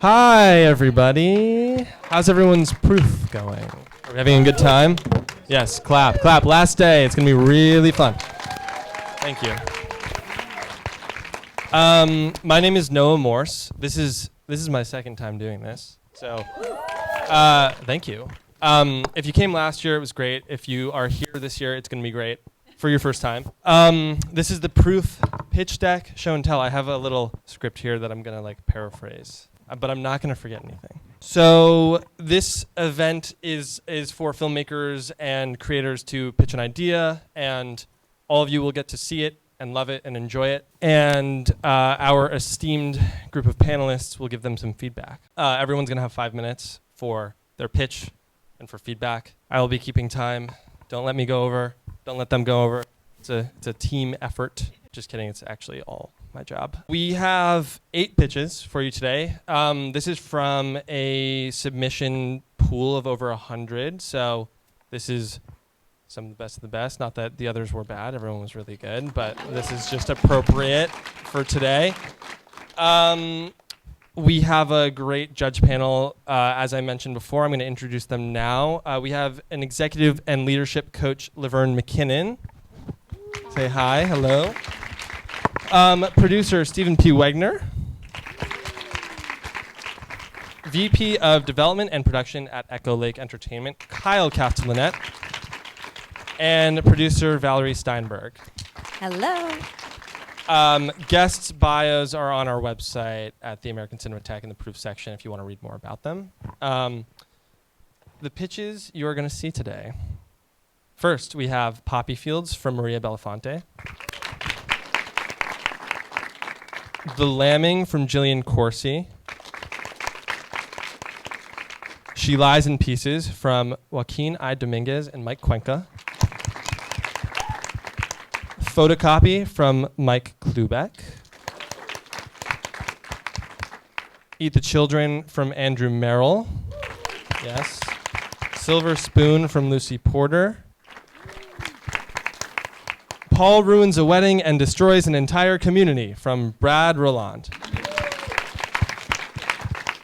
Hi, everybody. How's everyone's proof going? Are we having a good time? Yes, clap, clap. Last day. It's going to be really fun. Thank you. My name is Noah Morse. This is my second time doing this. So, thank you. If you came last year, it was great. If you are here this year, it's going to be great for your first time. This is the proof pitch deck, show and tell. I have a little script here that I'm going to paraphrase. But I'm not going to forget anything. So this event is for filmmakers and creators to pitch an idea, and all of you will get to see it and love it and enjoy it. And our esteemed group of panelists will give them some feedback. Everyone's going to have 5 minutes for their pitch and for feedback. I will be keeping time. Don't let me go over. Don't let them go over. It's a team effort. Just kidding. It's actually all my job. We have 8 pitches for you today. This is from a submission pool of over 100. So this is some of the best. Not that the others were bad. Everyone was really good. But this is just appropriate for today. We have a great judge panel. As I mentioned before, I'm going to introduce them now. We have an executive and leadership coach, Laverne McKinnon. Say hi. Hello. Producer Stephen P. Wegner, VP of Development and Production at Echo Lake Entertainment, Kyle Castellanet, and producer Valerie Steinberg. Hello. Guests' bios are on our website at the American Cinematheque in the proof section if you want to read more about them. The pitches you are going to see today. First, we have Poppy Fields from Maria Belafonte. The Lambing from Jillian Corsi. She Lies in Pieces from Joaquin I. Dominguez and Mike Cuenca. Photocopy from Mike Klubeck. Eat the Children from Andrew Merrill. Yes. Silver Spoon from Lucy Porter. Paul Ruins a Wedding and Destroys an Entire Community from Brad Roland.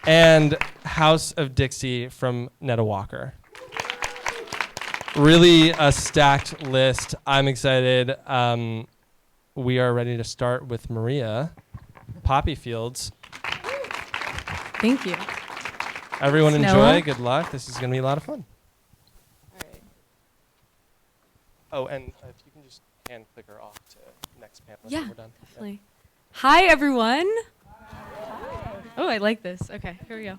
And House of Dixie from Netta Walker. Really a stacked list. I'm excited. We are ready to start with Maria. Poppy Fields. Thank you. Everyone Thanks, enjoy. Noah. Good luck. This is going to be a lot of fun. All right. Oh, and if you can just hand clicker off to next panel. Yeah, We're done. definitely. Yep. Hi, everyone. Hi. Oh, I like this. Okay, here we go.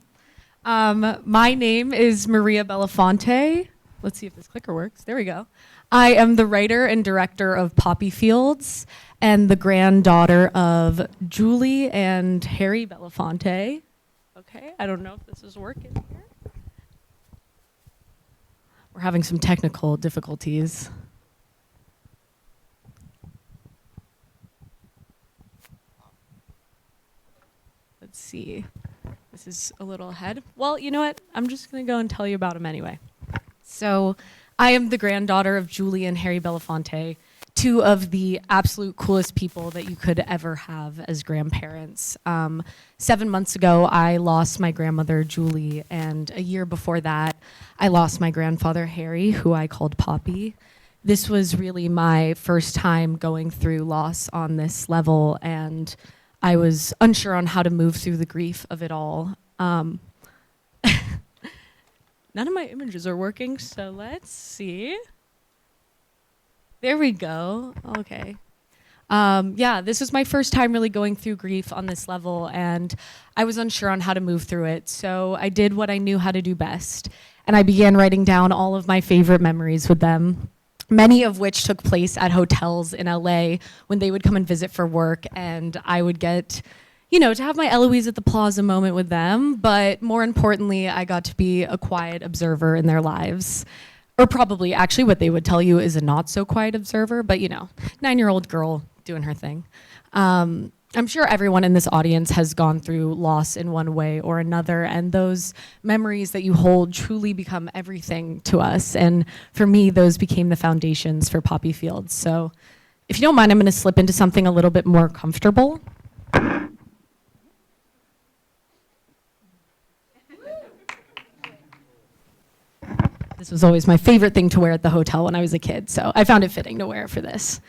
My name is Maria Belafonte. Let's see if this clicker works. There we go. I am the writer and director of Poppy Fields and the granddaughter of Julie and Harry Belafonte. Okay, I don't know if this is working here. We're having some technical difficulties. Let's see. This is a little ahead. Well, you know what? I'm just going to go and tell you about them anyway. So I am the granddaughter of Julie and Harry Belafonte, 2 of the absolute coolest people that you could ever have as grandparents. 7 months ago, I lost my grandmother, Julie, and a year before that, I lost my grandfather, Harry, who I called Poppy. This was really my first time going through loss on this level, and I was unsure on how to move through the grief of it all. None of my images are working, so let's see. There we go. Okay. Yeah, this was my first time really going through grief on this level, and I was unsure on how to move through it. So I did what I knew how to do best, and I began writing down all of my favorite memories with them, many of which took place at hotels in LA when they would come and visit for work, and I would get, to have my Eloise at the Plaza moment with them, but more importantly, I got to be a quiet observer in their lives. Or probably, actually, what they would tell you is a not-so-quiet observer, but 9-year-old girl doing her thing. I'm sure everyone in this audience has gone through loss in one way or another, and those memories that you hold truly become everything to us. And for me, those became the foundations for Poppy Fields. So if you don't mind, I'm going to slip into something a little bit more comfortable. This was always my favorite thing to wear at the hotel when I was a kid, so I found it fitting to wear it for this.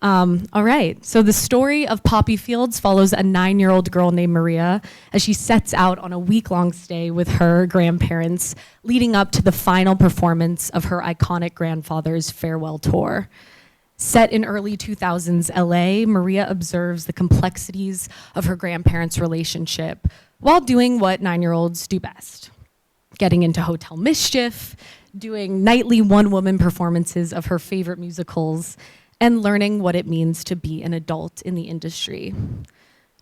All right, so the story of Poppy Fields follows a 9-year-old girl named Maria as she sets out on a week-long stay with her grandparents, leading up to the final performance of her iconic grandfather's farewell tour. Set in early 2000s LA, Maria observes the complexities of her grandparents' relationship while doing what 9-year-olds do best: getting into hotel mischief, doing nightly one-woman performances of her favorite musicals, and learning what it means to be an adult in the industry.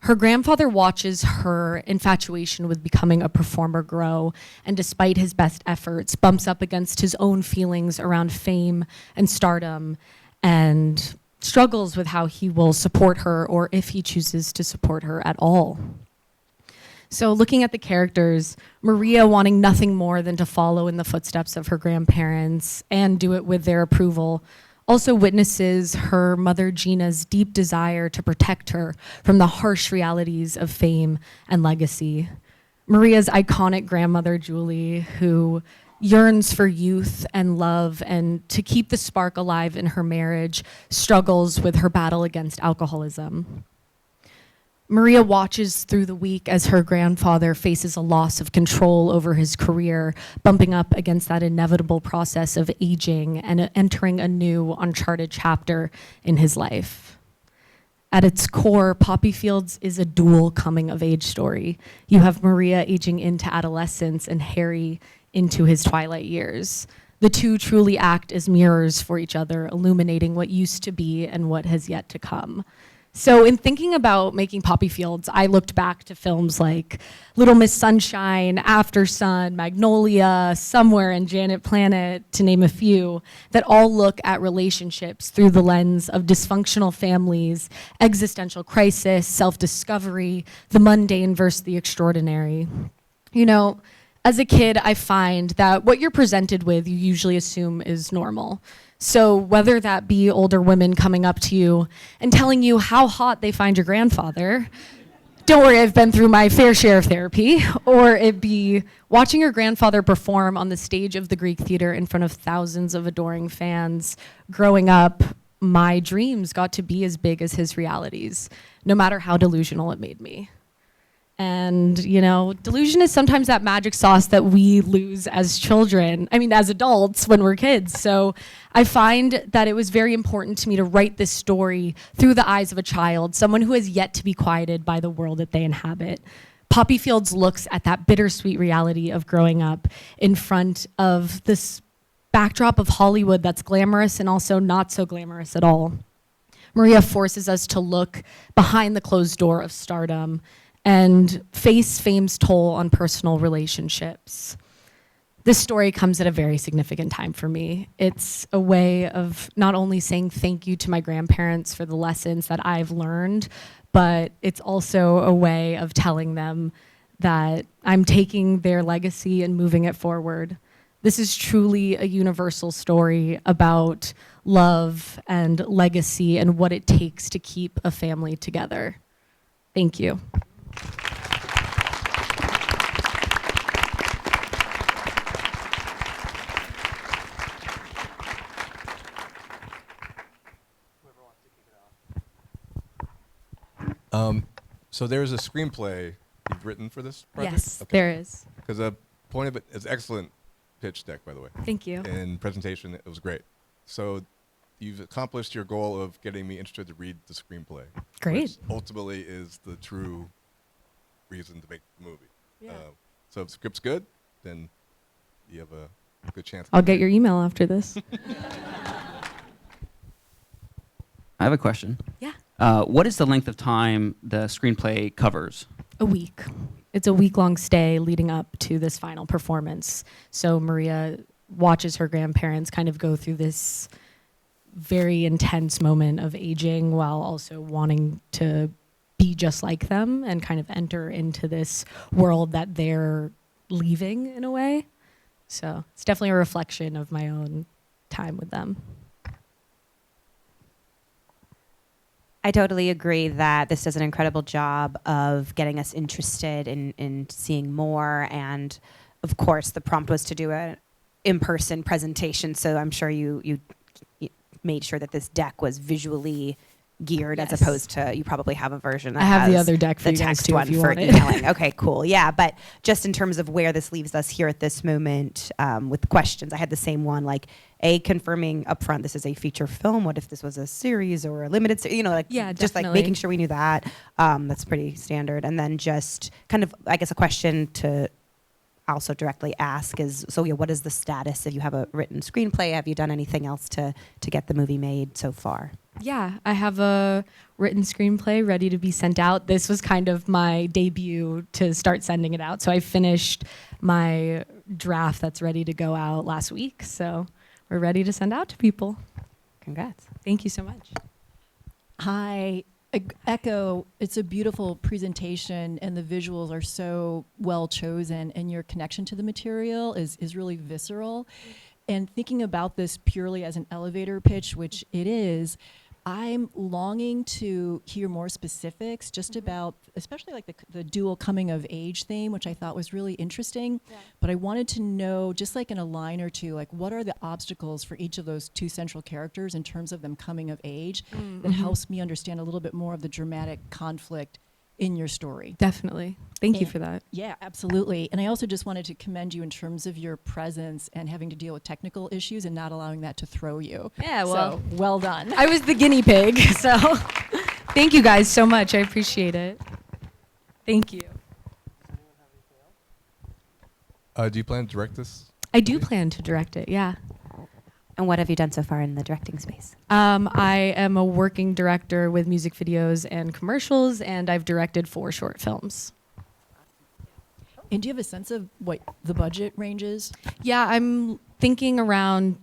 Her grandfather watches her infatuation with becoming a performer grow, and despite his best efforts, bumps up against his own feelings around fame and stardom, and struggles with how he will support her, or if he chooses to support her at all. So looking at the characters, Maria, wanting nothing more than to follow in the footsteps of her grandparents and do it with their approval, also witnesses her mother Gina's deep desire to protect her from the harsh realities of fame and legacy. Maria's iconic grandmother Julie, who yearns for youth and love and to keep the spark alive in her marriage, struggles with her battle against alcoholism. Maria watches through the week as her grandfather faces a loss of control over his career, bumping up against that inevitable process of aging and entering a new, uncharted chapter in his life. At its core, Poppy Fields is a dual coming-of-age story. You have Maria aging into adolescence and Harry into his twilight years. The two truly act as mirrors for each other, illuminating what used to be and what has yet to come. So in thinking about making Poppy Fields, I looked back to films like Little Miss Sunshine, After Sun, Magnolia, Somewhere, and Janet Planet, to name a few, that all look at relationships through the lens of dysfunctional families, existential crisis, self-discovery, the mundane versus the extraordinary. You know, as a kid, I find that what you're presented with, you usually assume is normal. So whether that be older women coming up to you and telling you how hot they find your grandfather, don't worry, I've been through my fair share of therapy, or it be watching your grandfather perform on the stage of the Greek Theater in front of thousands of adoring fans. Growing up, my dreams got to be as big as his realities, no matter how delusional it made me. And, you know, delusion is sometimes that magic sauce that we lose as children, as adults when we're kids. So I find that it was very important to me to write this story through the eyes of a child, someone who has yet to be quieted by the world that they inhabit. Poppy Fields looks at that bittersweet reality of growing up in front of this backdrop of Hollywood that's glamorous and also not so glamorous at all. Maria forces us to look behind the closed door of stardom and face fame's toll on personal relationships. This story comes at a very significant time for me. It's a way of not only saying thank you to my grandparents for the lessons that I've learned, but it's also a way of telling them that I'm taking their legacy and moving it forward. This is truly a universal story about love and legacy and what it takes to keep a family together. Thank you. So there's a screenplay you've written for this project? Yes, okay. there is. Because the point of it is excellent pitch deck, by the way. Thank you. And presentation, it was great. So you've accomplished your goal of getting me interested to read the screenplay. Great. Which ultimately is the true reason to make the movie. Yeah. So if the script's good, then you have a good chance. I'll get your email after this. I have a question. Yeah. What is the length of time the screenplay covers? A week. It's a week-long stay leading up to this final performance. So Maria watches her grandparents kind of go through this very intense moment of aging while also wanting to be just like them and kind of enter into this world that they're leaving in a way. So it's definitely a reflection of my own time with them. I totally agree that this does an incredible job of getting us interested in seeing more. And of course, the prompt was to do a in-person presentation, so I'm sure you made sure that this deck was visually geared, as opposed to, you probably have a version that I have the has other deck for the you guys text too, one if you for want it. emailing. Okay, cool. Yeah, but just in terms of where this leaves us here at this moment with questions, I had the same one, like confirming upfront this is a feature film. What if this was a series or a limited series? Yeah, just like definitely. making sure we knew that. That's pretty standard. And then just kind of, I guess, a question to also directly ask is, so what is the status? If you have a written screenplay, have you done anything else to get the movie made so far? Yeah, I have a written screenplay ready to be sent out. This was kind of my debut to start sending it out. So I finished my draft that's ready to go out last week. So we're ready to send out to people. Congrats. Thank you so much. Hi. Echo, it's a beautiful presentation and the visuals are so well chosen and your connection to the material is really visceral. And thinking about this purely as an elevator pitch, which it is, I'm longing to hear more specifics just about, especially like the dual coming of age theme, which I thought was really interesting. Yeah. But I wanted to know, just like in a line or two, like what are the obstacles for each of those two central characters in terms of them coming of age that helps me understand a little bit more of the dramatic conflict in your story. Definitely. Thank you for that. Yeah, absolutely. And I also just wanted to commend you in terms of your presence and having to deal with technical issues and not allowing that to throw you. Yeah, well, so, well done. I was the guinea pig, so thank you guys so much. I appreciate it. Thank you. Do you plan to direct this? I do plan to direct it, yeah. And what have you done so far in the directing space? I am a working director with music videos and commercials, and I've directed 4 short films. And do you have a sense of what the budget range is? Yeah, I'm thinking around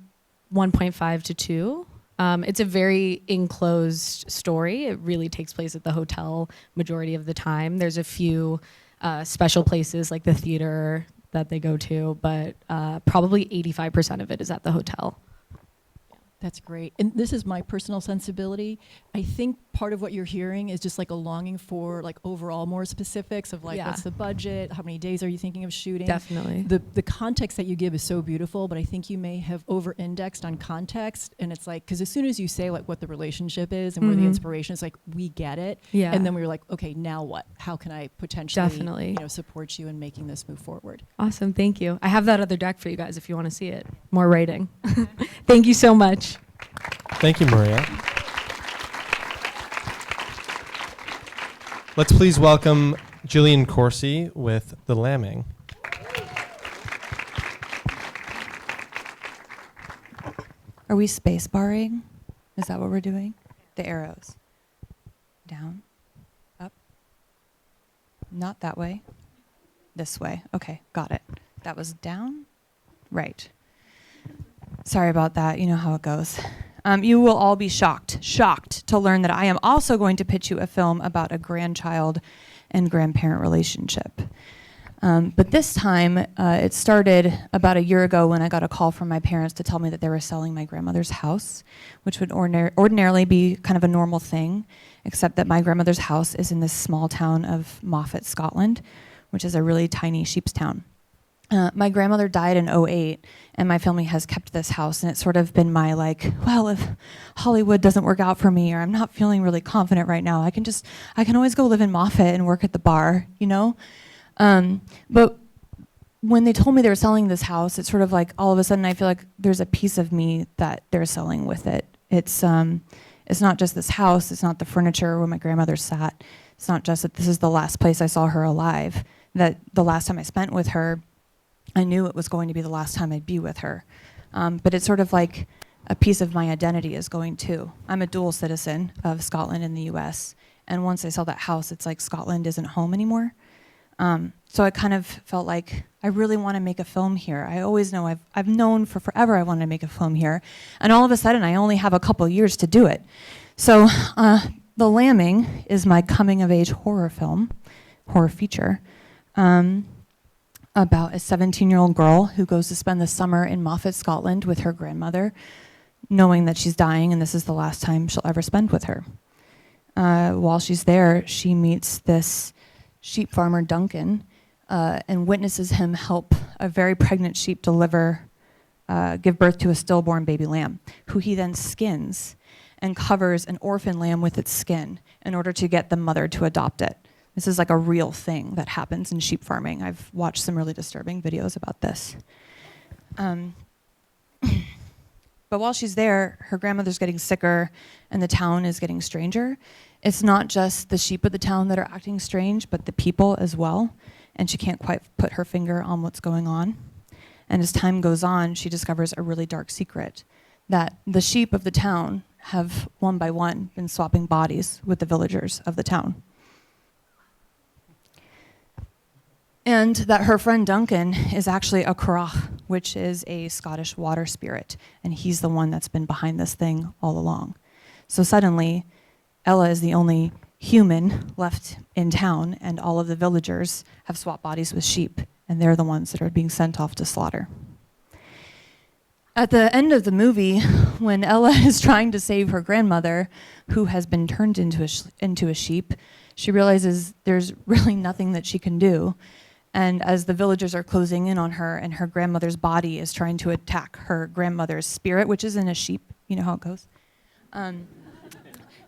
1.5 to 2. It's a very enclosed story. It really takes place at the hotel majority of the time. There's a few special places like the theater that they go to, but probably 85% of it is at the hotel. That's great. And this is my personal sensibility. I think part of what you're hearing is just like a longing for like overall more specifics of like what's the budget, how many days are you thinking of shooting? Definitely. The context that you give is so beautiful, but I think you may have over-indexed on context. And it's like, because as soon as you say like what the relationship is and where the inspiration is, like we get it. Yeah. And then we were like, okay, now what? How can I potentially Definitely. Support you in making this move forward? Awesome. Thank you. I have that other deck for you guys if you want to see it. More writing. Thank you so much. Thank you, Maria. Let's please welcome Jillian Corsi with The Lambing. Are we space barring? Is that what we're doing? The arrows. Down, up, not that way, this way. Okay, got it. That was down, right. Sorry about that. You know how it goes. You will all be shocked to learn that I am also going to pitch you a film about a grandchild and grandparent relationship. But this time, it started about a year ago when I got a call from my parents to tell me that they were selling my grandmother's house, which would ordinarily be kind of a normal thing, except that my grandmother's house is in this small town of Moffat, Scotland, which is a really tiny sheep's town. My grandmother died in 2008, and my family has kept this house, and it's sort of been my like, well, if Hollywood doesn't work out for me or I'm not feeling really confident right now, I can always go live in Moffat and work at the bar, you know? But when they told me they were selling this house, it's sort of like all of a sudden I feel like there's a piece of me that they're selling with it. It's not just this house, it's not the furniture where my grandmother sat, it's not just that this is the last place I saw her alive, that the last time I spent with her, I knew it was going to be the last time I'd be with her. But it's sort of like a piece of my identity is going too. I'm a dual citizen of Scotland and the US. And once I sell that house, it's like Scotland isn't home anymore. So I kind of felt like I really want to make a film here. I always know, I've known for forever I wanted to make a film here. And all of a sudden, I only have a couple years to do it. So The Lambing is my coming-of-age horror feature. About a 17-year-old girl who goes to spend the summer in Moffat, Scotland with her grandmother, knowing that she's dying and this is the last time she'll ever spend with her. While she's there, she meets this sheep farmer, Duncan, and witnesses him help a very pregnant sheep deliver give birth to a stillborn baby lamb, who he then skins and covers an orphan lamb with its skin in order to get the mother to adopt it. This is like a real thing that happens in sheep farming. I've watched some really disturbing videos about this. But while she's there, her grandmother's getting sicker and the town is getting stranger. It's not just the sheep of the town that are acting strange, but the people as well. And she can't quite put her finger on what's going on. And as time goes on, she discovers a really dark secret, that the sheep of the town have, one by one, been swapping bodies with the villagers of the town. And that her friend Duncan is actually a Carach, which is a Scottish water spirit, and he's the one that's been behind this thing all along. So suddenly, Ella is the only human left in town, and all of the villagers have swapped bodies with sheep, and they're the ones that are being sent off to slaughter. At the end of the movie, when Ella is trying to save her grandmother, who has been turned into a sheep, she realizes there's really nothing that she can do. And as the villagers are closing in on her and her grandmother's body is trying to attack her grandmother's spirit, which is in a sheep, you know how it goes,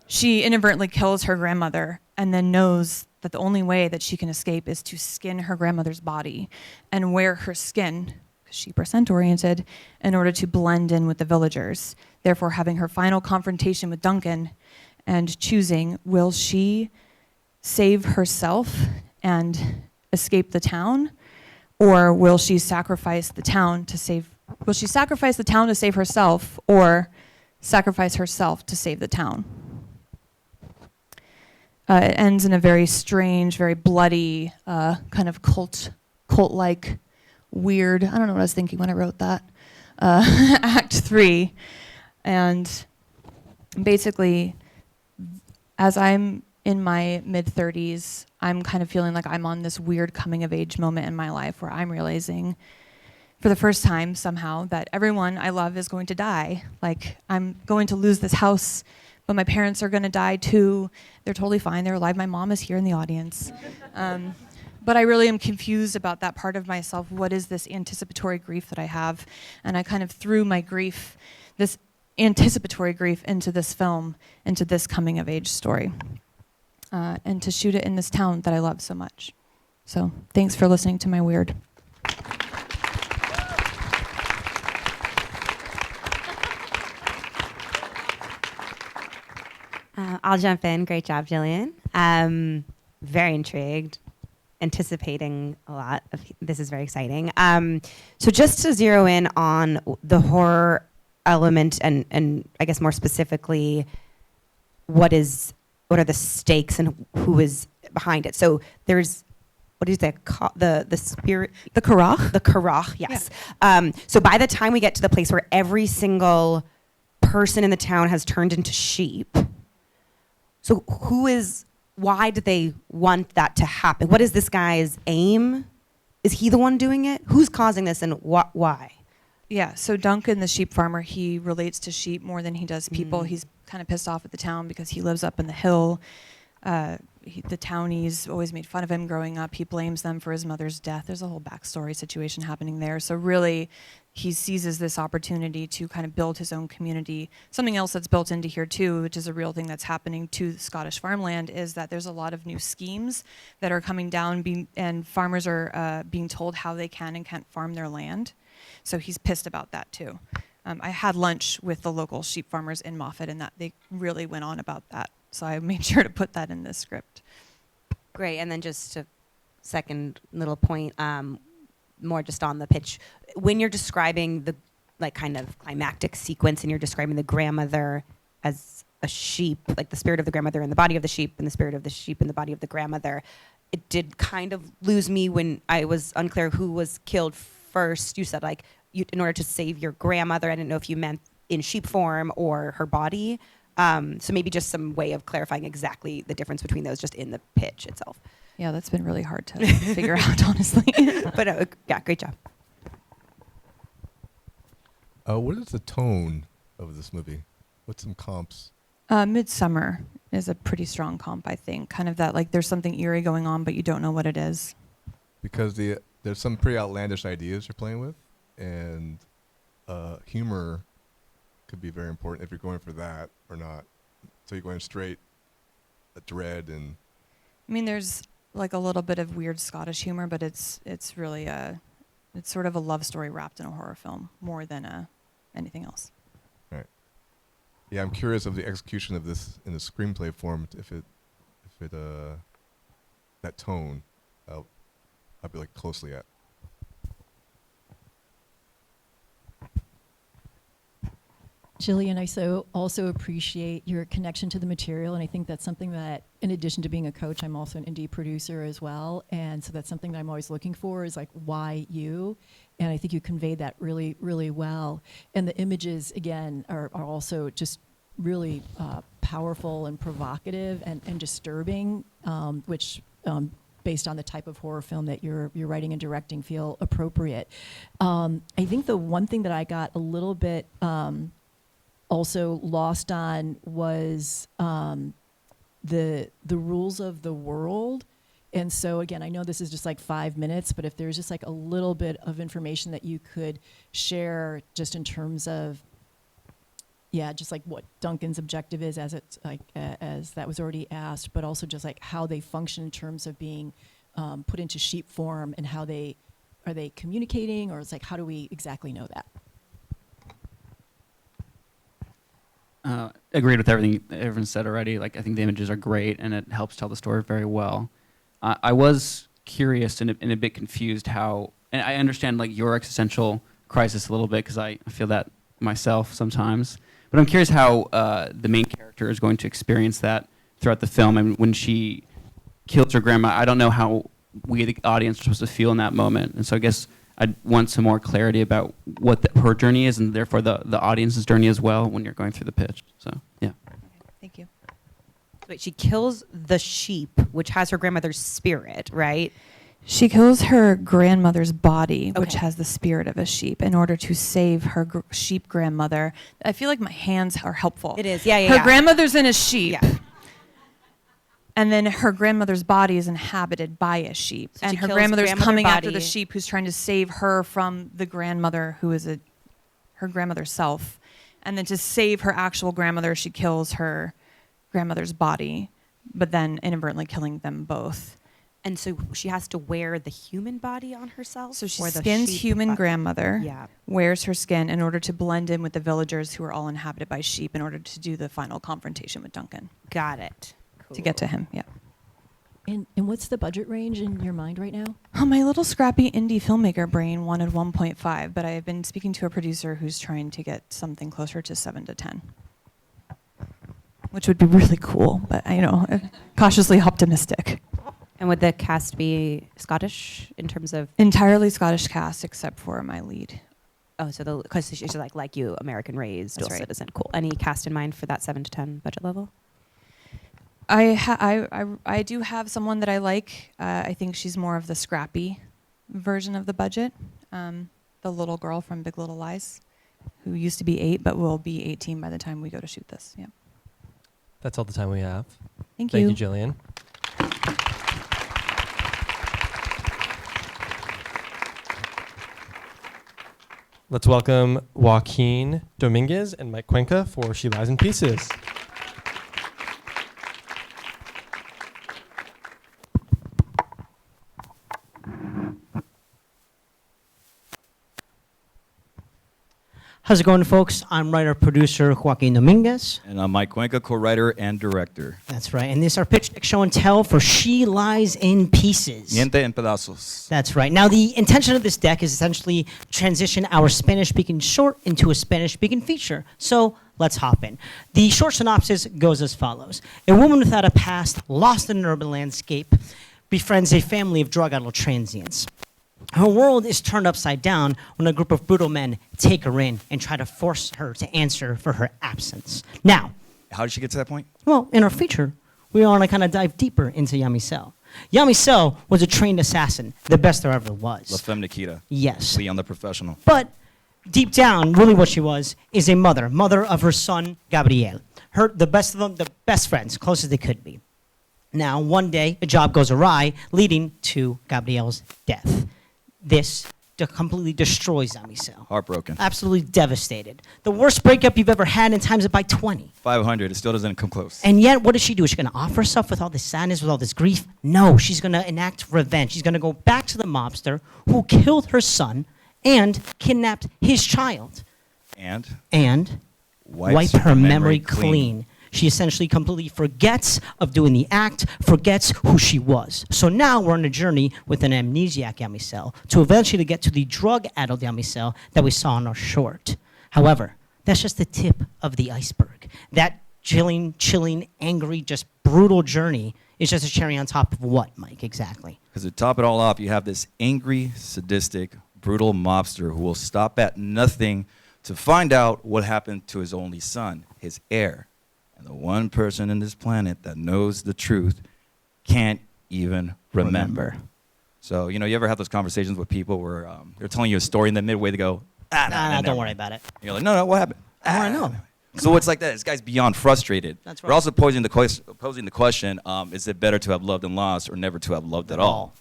she inadvertently kills her grandmother and then knows that the only way that she can escape is to skin her grandmother's body and wear her skin, because sheep are scent-oriented, in order to blend in with the villagers, therefore having her final confrontation with Duncan and choosing, will she save herself and escape the town, or will she sacrifice the town to save herself, or sacrifice herself to save the town? It ends in a very strange, very bloody, kind of cult-like, weird, I don't know what I was thinking when I wrote that, Act 3. And basically, as I'm in my mid-30s, I'm kind of feeling like I'm on this weird coming-of-age moment in my life where I'm realizing for the first time somehow that everyone I love is going to die. Like, I'm going to lose this house, but my parents are going to die too. They're totally fine. They're alive. My mom is here in the audience. But I really am confused about that part of myself. What is this anticipatory grief that I have? And I kind of threw my grief, this anticipatory grief, into this film, into this coming-of-age story. And to shoot it in this town that I love so much. So thanks for listening to my weird. I'll jump in. Great job, Jillian. Very intrigued, anticipating a lot. This is very exciting. So just to zero in on the horror element and I guess more specifically, what are the stakes and who is behind it? So there's, what is that? The spirit, the Carach. The Carach, yes. Yeah. So by the time we get to the place where every single person in the town has turned into sheep, so why do they want that to happen? What is this guy's aim? Is he the one doing it? Who's causing this and why? Yeah, so Duncan, the sheep farmer, he relates to sheep more than he does people. Mm. He's kind of pissed off at the town because he lives up in the hill. The townies always made fun of him growing up. He blames them for his mother's death. There's a whole backstory situation happening there. So really, he seizes this opportunity to kind of build his own community. Something else that's built into here too, which is a real thing that's happening to Scottish farmland, is that there's a lot of new schemes that are coming down, and farmers are being told how they can and can't farm their land. So he's pissed about that too. I had lunch with the local sheep farmers in Moffat, and that they really went on about that. So I made sure to put that in this script. Great, and then just a second little point, more just on the pitch. When you're describing the kind of climactic sequence and you're describing the grandmother as a sheep, like the spirit of the grandmother in the body of the sheep and the spirit of the sheep in the body of the grandmother, it did kind of lose me when I was unclear who was killed first. You said in order to save your grandmother. I didn't know if you meant in sheep form or her body. So maybe just some way of clarifying exactly the difference between those just in the pitch itself. Yeah, that's been really hard to figure out, honestly. But yeah, great job. What is the tone of this movie? What's some comps? Midsummer is a pretty strong comp, I think. Kind of that, there's something eerie going on, but you don't know what it is. Because there's some pretty outlandish ideas you're playing with, and humor could be very important if you're going for that or not. So you're going straight dread and. I mean, there's like a little bit of weird Scottish humor, but it's really it's sort of a love story wrapped in a horror film more than anything else. Right. Yeah, I'm curious of the execution of this in the screenplay form. If it that tone, I'll be like closely at. Jillian, I also appreciate your connection to the material, and I think that's something that, in addition to being a coach, I'm also an indie producer as well, and so that's something that I'm always looking for is like, why you? And I think you conveyed that really, really well. And the images, again, are also just really powerful and provocative and disturbing, which based on the type of horror film that you're writing and directing feel appropriate. I think the one thing that I got a little bit also lost on was the rules of the world. And so again, I know this is just like 5 minutes, but if there's just like a little bit of information that you could share just in terms of, yeah, just like what Duncan's objective is as it's like, as that was already asked, but also just like how they function in terms of being put into sheep form and are they communicating, or it's like, how do we exactly know that? Agreed with everything everyone said already. Like, I think the images are great, and it helps tell the story very well. I was curious and a bit confused how, and I understand like your existential crisis a little bit because I feel that myself sometimes. But I'm curious how the main character is going to experience that throughout the film. And when she kills her grandma, I don't know how we, the audience, are supposed to feel in that moment. And so I guess I want some more clarity about what her journey is, and therefore the audience's journey as well when you're going through the pitch. So, yeah. Thank you. Wait, she kills the sheep, which has her grandmother's spirit, right? She kills her grandmother's body, which Okay. has the spirit of a sheep, in order to save her sheep grandmother. I feel like my hands are helpful. It is, yeah. Her grandmother's in a sheep. Yeah. And then her grandmother's body is inhabited by a sheep. So and she her kills grandmother's grandmother coming after body. the sheep who's trying to save her from the grandmother who is her grandmother's self. And then to save her actual grandmother, she kills her grandmother's body, but then inadvertently killing them both. And so she has to wear the human body on herself? So she or the skins sheep human body? grandmother, Yeah. wears her skin in order to blend in with the villagers who are all inhabited by sheep in order to do the final confrontation with Duncan. Got it. To get to him, yeah. And what's the budget range in your mind right now? Oh, my little scrappy indie filmmaker brain wanted 1.5, but I have been speaking to a producer who's trying to get something closer to 7 to 10, which would be really cool, but I know, cautiously optimistic. And would the cast be Scottish in terms of? Entirely Scottish cast except for my lead. Oh, so because she's like you, American raised, That's dual right. citizen. Cool. Any cast in mind for that 7 to 10 budget level? I do have someone that I like. I think she's more of the scrappy version of the budget. The little girl from Big Little Lies, who used to be 8 but will be 18 by the time we go to shoot this. Yeah. That's all the time we have. Thank Thank you. you, Jillian. Let's welcome Joaquin Dominguez and Mike Cuenca for She Lies in Pieces. How's it going, folks? I'm writer-producer Joaquin Dominguez. And I'm Mike Cuenca, co-writer and director. That's right. And this is our pitch deck show and tell for She Lies in Pieces. Niente en pedazos. That's right. Now, the intention of this deck is essentially transition our Spanish-speaking short into a Spanish-speaking feature. So let's hop in. The short synopsis goes as follows. A woman without a past, lost in an urban landscape, befriends a family of drug-addled transients. Her world is turned upside down when a group of brutal men take her in and try to force her to answer for her absence. Now, How did she get to that point? well, in our feature, we want to kind of dive deeper into Yamisel. Yamisel was a trained assassin, the best there ever La was. Femme Nikita. Yes. Leon the Professional. But deep down, really what she was is a mother of her son, Gabriel. The best of them, the best friends, close as they could be. Now, one day, a job goes awry, leading to Gabriel's death. This completely destroys Yamisel. Heartbroken. Absolutely devastated. The worst breakup you've ever had, and times it by 20. 500. It still doesn't come close. And yet, what does she do? Is she going to offer herself with all this sadness, with all this grief? No, she's going to enact revenge. She's going to go back to the mobster who killed her son and kidnapped his child. And wipe her memory clean. She essentially completely forgets of doing the act, forgets who she was. So now we're on a journey with an amnesiac Yamisel to eventually get to the drug-addled Yamisel that we saw in our short. However, that's just the tip of the iceberg. That chilling, angry, just brutal journey is just a cherry on top of what, Mike, exactly? Because to top it all off, you have this angry, sadistic, brutal mobster who will stop at nothing to find out what happened to his only son, his heir. And the one person in this planet that knows the truth can't even remember. So, you ever have those conversations with people where they're telling you a story and then midway they go, don't worry about it. And you're like, no, what happened? I want to know. So it's like that. This guy's beyond frustrated. That's We're right. also posing the question, is it better to have loved and lost or never to have loved at all?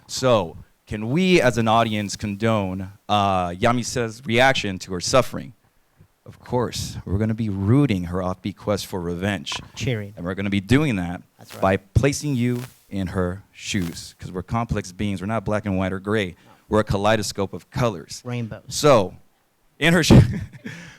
So can we as an audience condone Yamisel's reaction to her suffering? Of course, we're going to be rooting her offbeat quest for revenge. Cheering. And we're going to be doing that That's right. by placing you in her shoes. Because we're complex beings. We're not black and white or gray. We're a kaleidoscope of colors. Rainbows. So, in her shoes.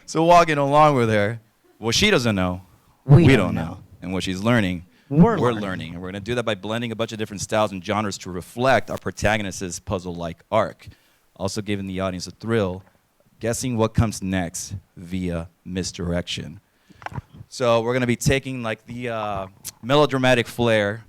So walking along with her, what she doesn't know, We don't know. And what she's learning, We're learning. And we're going to do that by blending a bunch of different styles and genres to reflect our protagonist's puzzle-like arc. Also giving the audience a thrill, guessing what comes next via misdirection. So we're going to be taking like the melodramatic flair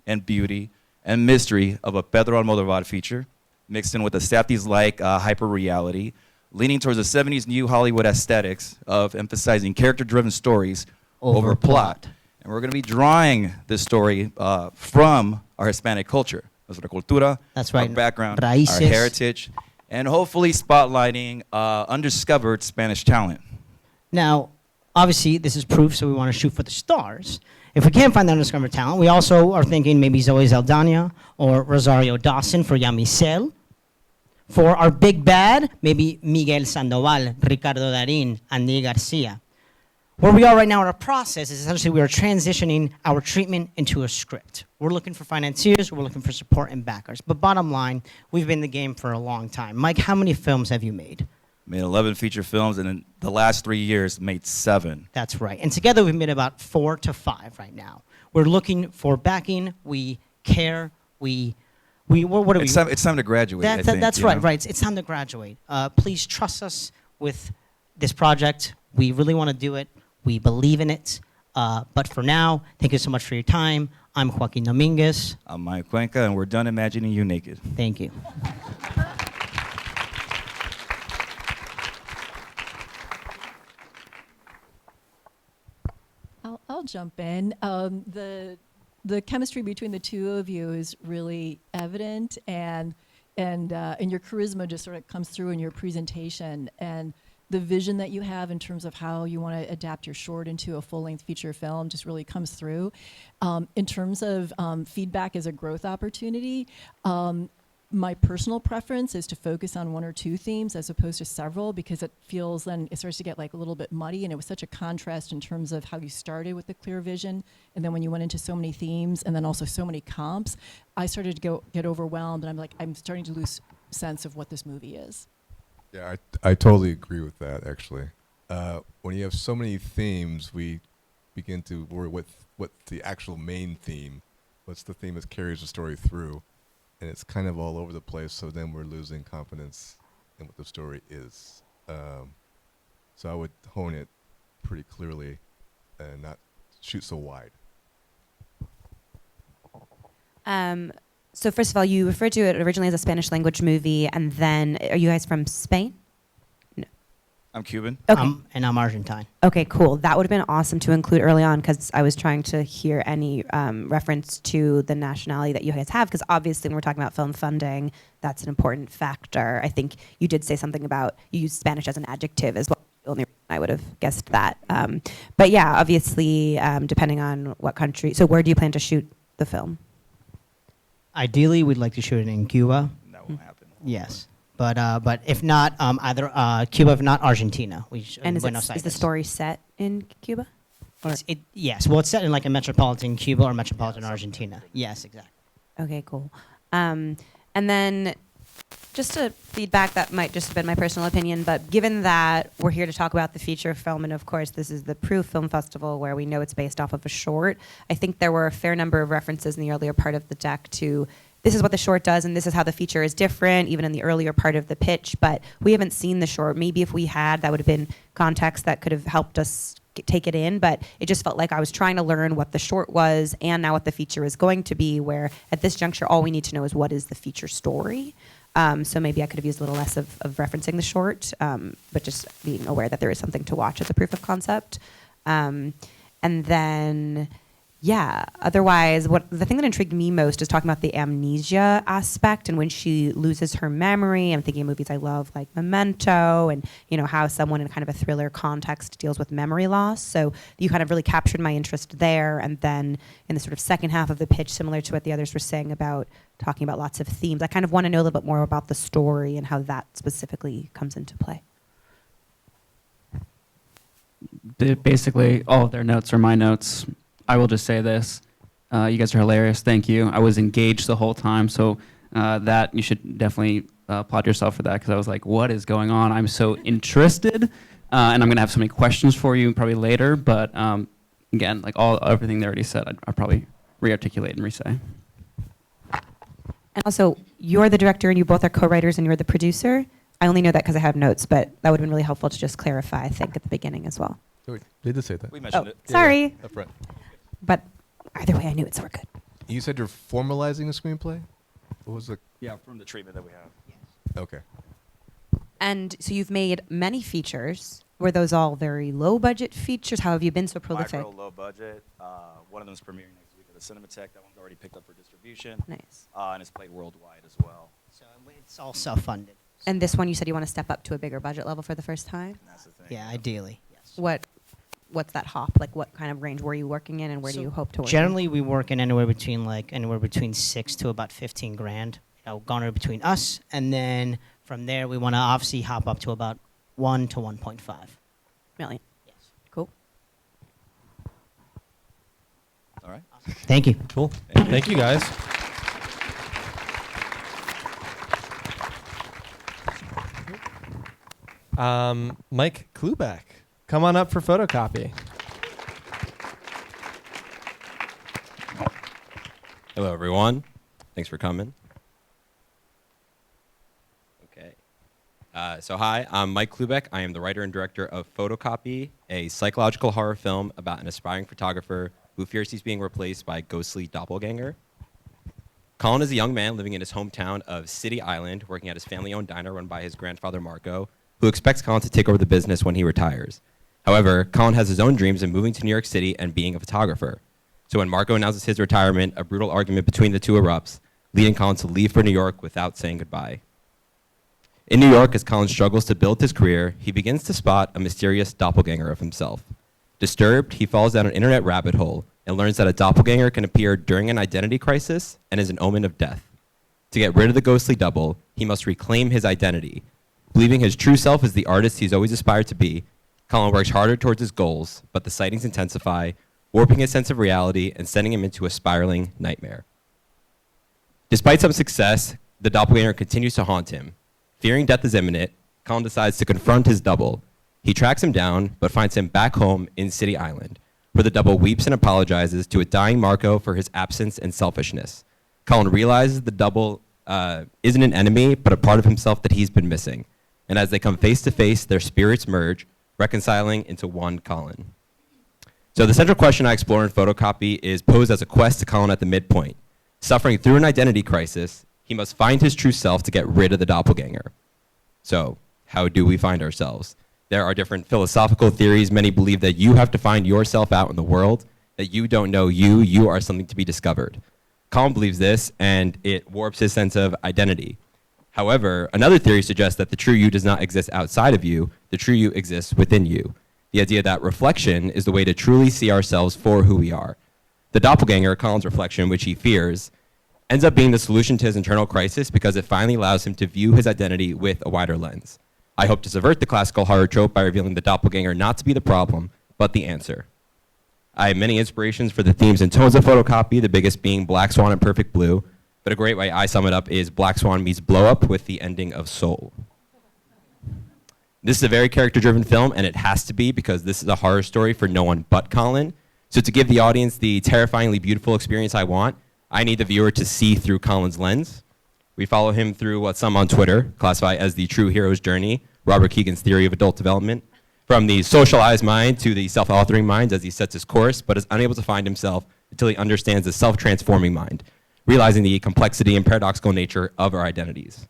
and beauty and mystery of a Pedro Almodovar feature, mixed in with a Safdie's-like hyper-reality, leaning towards the 70s New Hollywood aesthetics of emphasizing character-driven stories over plot. And we're going to be drawing this story from our Hispanic culture, nuestra cultura, That's right. our background, Raíces. our heritage, and hopefully spotlighting undiscovered Spanish talent. Now, obviously, this is proof, so we want to shoot for the stars. If we can't find that undiscovered talent, we also are thinking maybe Zoe Saldana or Rosario Dawson for Yamisel. For our big bad, maybe Miguel Sandoval, Ricardo Darín, Andy Garcia. Where we are right now in our process is essentially we are transitioning our treatment into a script. We're looking for financiers, we're looking for support and backers. But bottom line, we've been in the game for a long time. Mike, how many films have you made? Made 11 feature films, and in the last 3 years, made 7. That's right. And together we've made about 4 to 5 right now. We're looking for backing, we care, what do we? It's time to graduate. I think, that's right, right. It's time to graduate. Please trust us with this project. We really want to do it. We believe in it. But for now, thank you so much for your time. I'm Joaquin Dominguez. I'm Mike Cuenca, and we're done imagining you naked. Thank you. I'll jump in. The chemistry between the two of you is really evident, and your charisma just sort of comes through in your presentation, and the vision that you have in terms of how you want to adapt your short into a full-length feature film just really comes through. In terms of feedback as a growth opportunity, my personal preference is to focus on 1 or 2 themes as opposed to several, because it feels then it starts to get like a little bit muddy, and it was such a contrast in terms of how you started with the clear vision, and then when you went into so many themes and then also so many comps, I started to get overwhelmed, and I'm like, I'm starting to lose sense of what this movie is. Yeah, I totally agree with that, actually. When you have so many themes, we begin to worry what's the actual main theme, what's the theme that carries the story through, and it's kind of all over the place, so then we're losing confidence in what the story is. So I would hone it pretty clearly and not shoot so wide. So first of all, you referred to it originally as a Spanish language movie, and then are you guys from Spain? I'm Cuban. Okay. And I'm Argentine. Okay, cool. That would have been awesome to include early on, because I was trying to hear any reference to the nationality that you guys have, because obviously when we're talking about film funding, that's an important factor. I think you did say something about you used Spanish as an adjective as well. The only reason I would have guessed that. But yeah, obviously, depending on what country. So where do you plan to shoot the film? Ideally, we'd like to shoot it in Cuba. That won't happen. Yes. But if not, either Cuba, if not Argentina. And Buenos is the Aires. story set in Cuba? Yes. Well, it's set in like a metropolitan Cuba or metropolitan Argentina. Yes, exactly. Okay, cool. And then just a feedback that might just have been my personal opinion, but given that we're here to talk about the feature film, and of course this is the Proof Film Festival where we know it's based off of a short, I think there were a fair number of references in the earlier part of the deck to this is what the short does and this is how the feature is different, even in the earlier part of the pitch, but we haven't seen the short. Maybe if we had, that would have been context that could have helped us take it in, but it just felt like I was trying to learn what the short was and now what the feature is going to be, where at this juncture all we need to know is what is the feature story. So maybe I could have used a little less of referencing the short, but just being aware that there is something to watch as a proof of concept. And then, yeah, otherwise, the thing that intrigued me most is talking about the amnesia aspect and when she loses her memory. I'm thinking of movies I love like Memento and, you know, how someone in kind of a thriller context deals with memory loss. So you kind of really captured my interest there. And then in the sort of second half of the pitch, similar to what the others were saying about talking about lots of themes, I kind of want to know a little bit more about the story and how that specifically comes into play. Basically, all of their notes are my notes. I will just say this. You guys are hilarious. Thank you. I was engaged the whole time, so that you should definitely applaud yourself for that, because I was like, what is going on? I'm so interested, and I'm going to have so many questions for you probably later, but again, like everything they already said, I'd probably re-articulate and re-say. And also, you're the director and you both are co-writers and you're the producer. I only know that because I have notes, but that would have been really helpful to just clarify, I think, at the beginning as well. Oh, they did say that. We mentioned it. Sorry. Up front. But either way, I knew it, so we're good. You said you're formalizing a screenplay? What was the... Yeah, from the treatment that we have. Okay. And so you've made many features. Were those all very low-budget features? How have you been so prolific? Micro, low budget. One of them is premiering next week at the Cinematheque. That one's already picked up for distribution. Nice. And it's played worldwide as well. So it's all self-funded. And this one, you said you want to step up to a bigger budget level for the first time? And that's the thing. Yeah, ideally. Yes. What's that hop? Like, what kind of range were you working in, and where do you hope to work? Generally, we work in anywhere between 6 to about 15 grand. Garner between us, and then from there we want to obviously hop up to about 1 to 1.5 million. Yes. Cool. All right. Thank you. Cool. Thank you, guys. Mike Klubeck, come on up for photocopy. Hello, everyone. Thanks for coming. Okay. So hi, I'm Mike Klubeck. I am the writer and director of Photocopy, a psychological horror film about an aspiring photographer who fears he's being replaced by a ghostly doppelganger. Colin is a young man living in his hometown of City Island, working at his family-owned diner run by his grandfather, Marco, who expects Colin to take over the business when he retires. However, Colin has his own dreams of moving to New York City and being a photographer. So when Marco announces his retirement, a brutal argument between the two erupts, leading Colin to leave for New York without saying goodbye. In New York, as Colin struggles to build his career, he begins to spot a mysterious doppelganger of himself. Disturbed, he falls down an internet rabbit hole and learns that a doppelganger can appear during an identity crisis and is an omen of death. To get rid of the ghostly double, he must reclaim his identity. Believing his true self is the artist he's always aspired to be, Colin works harder towards his goals, but the sightings intensify, warping his sense of reality and sending him into a spiraling nightmare. Despite some success, the doppelganger continues to haunt him. Fearing death is imminent, Colin decides to confront his double. He tracks him down, but finds him back home in City Island, where the double weeps and apologizes to a dying Marco for his absence and selfishness. Colin realizes the double isn't an enemy, but a part of himself that he's been missing. And as they come face to face, their spirits merge, reconciling into one Colin. So the central question I explore in Photocopy is posed as a quest to Colin at the midpoint. Suffering through an identity crisis, he must find his true self to get rid of the doppelganger. So, how do we find ourselves? There are different philosophical theories. Many believe that you have to find yourself out in the world, that you don't know you are something to be discovered. Colin believes this, and it warps his sense of identity. However, another theory suggests that the true you does not exist outside of you, the true you exists within you. The idea that reflection is the way to truly see ourselves for who we are. The doppelganger, Colin's reflection, which he fears, ends up being the solution to his internal crisis because it finally allows him to view his identity with a wider lens. I hope to subvert the classical horror trope by revealing the doppelganger not to be the problem, but the answer. I have many inspirations for the themes and tones of Photocopy, the biggest being Black Swan and Perfect Blue, but a great way I sum it up is Black Swan meets Blow Up with the ending of Soul. This is a very character-driven film, and it has to be because this is a horror story for no one but Colin. So to give the audience the terrifyingly beautiful experience I want, I need the viewer to see through Colin's lens. We follow him through what some on Twitter classify as the true hero's journey, Robert Keegan's theory of adult development, from the socialized mind to the self-authoring mind as he sets his course, but is unable to find himself until he understands the self-transforming mind, realizing the complexity and paradoxical nature of our identities.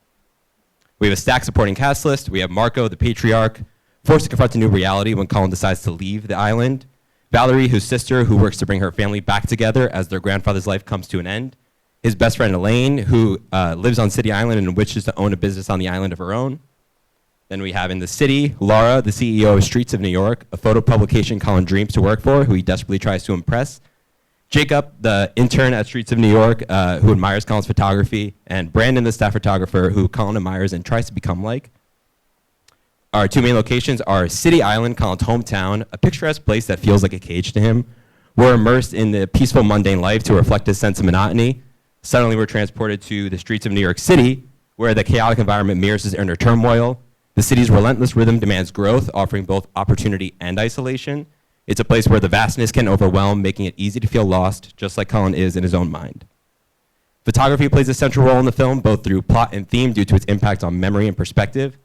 We have a stacked supporting cast list. We have Marco, the patriarch, forced to confront a new reality when Colin decides to leave the island. Valerie, his sister, who works to bring her family back together as their grandfather's life comes to an end. His best friend, Elaine, who lives on City Island and wishes to own a business on the island of her own. Then we have in the city, Laura, the CEO of Streets of New York, a photo publication Colin dreams to work for, who he desperately tries to impress. Jacob, the intern at Streets of New York, who admires Colin's photography, and Brandon, the staff photographer, who Colin admires and tries to become like. Our two main locations are City Island, Colin's hometown, a picturesque place that feels like a cage to him. We're immersed in the peaceful, mundane life to reflect his sense of monotony. Suddenly, we're transported to the streets of New York City, where the chaotic environment mirrors his inner turmoil. The city's relentless rhythm demands growth, offering both opportunity and isolation. It's a place where the vastness can overwhelm, making it easy to feel lost, just like Colin is in his own mind. Photography plays a central role in the film, both through plot and theme due to its impact on memory and perspective.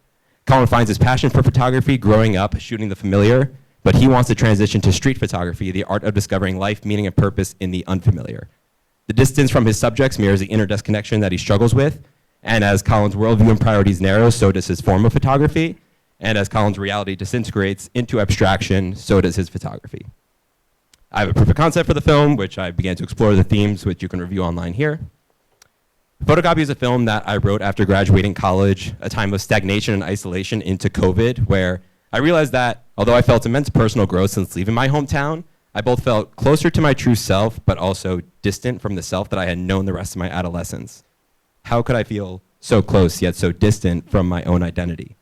Colin finds his passion for photography growing up, shooting the familiar, but he wants to transition to street photography, the art of discovering life, meaning, and purpose in the unfamiliar. The distance from his subjects mirrors the inner disconnection that he struggles with, and as Colin's worldview and priorities narrow, so does his form of photography. And as Colin's reality disintegrates into abstraction, so does his photography. I have a proof of concept for the film, which I began to explore the themes, which you can review online here. Photocopy is a film that I wrote after graduating college, a time of stagnation and isolation into COVID, where I realized that although I felt immense personal growth since leaving my hometown, I both felt closer to my true self, but also distant from the self that I had known the rest of my adolescence. How could I feel so close yet so distant from my own identity?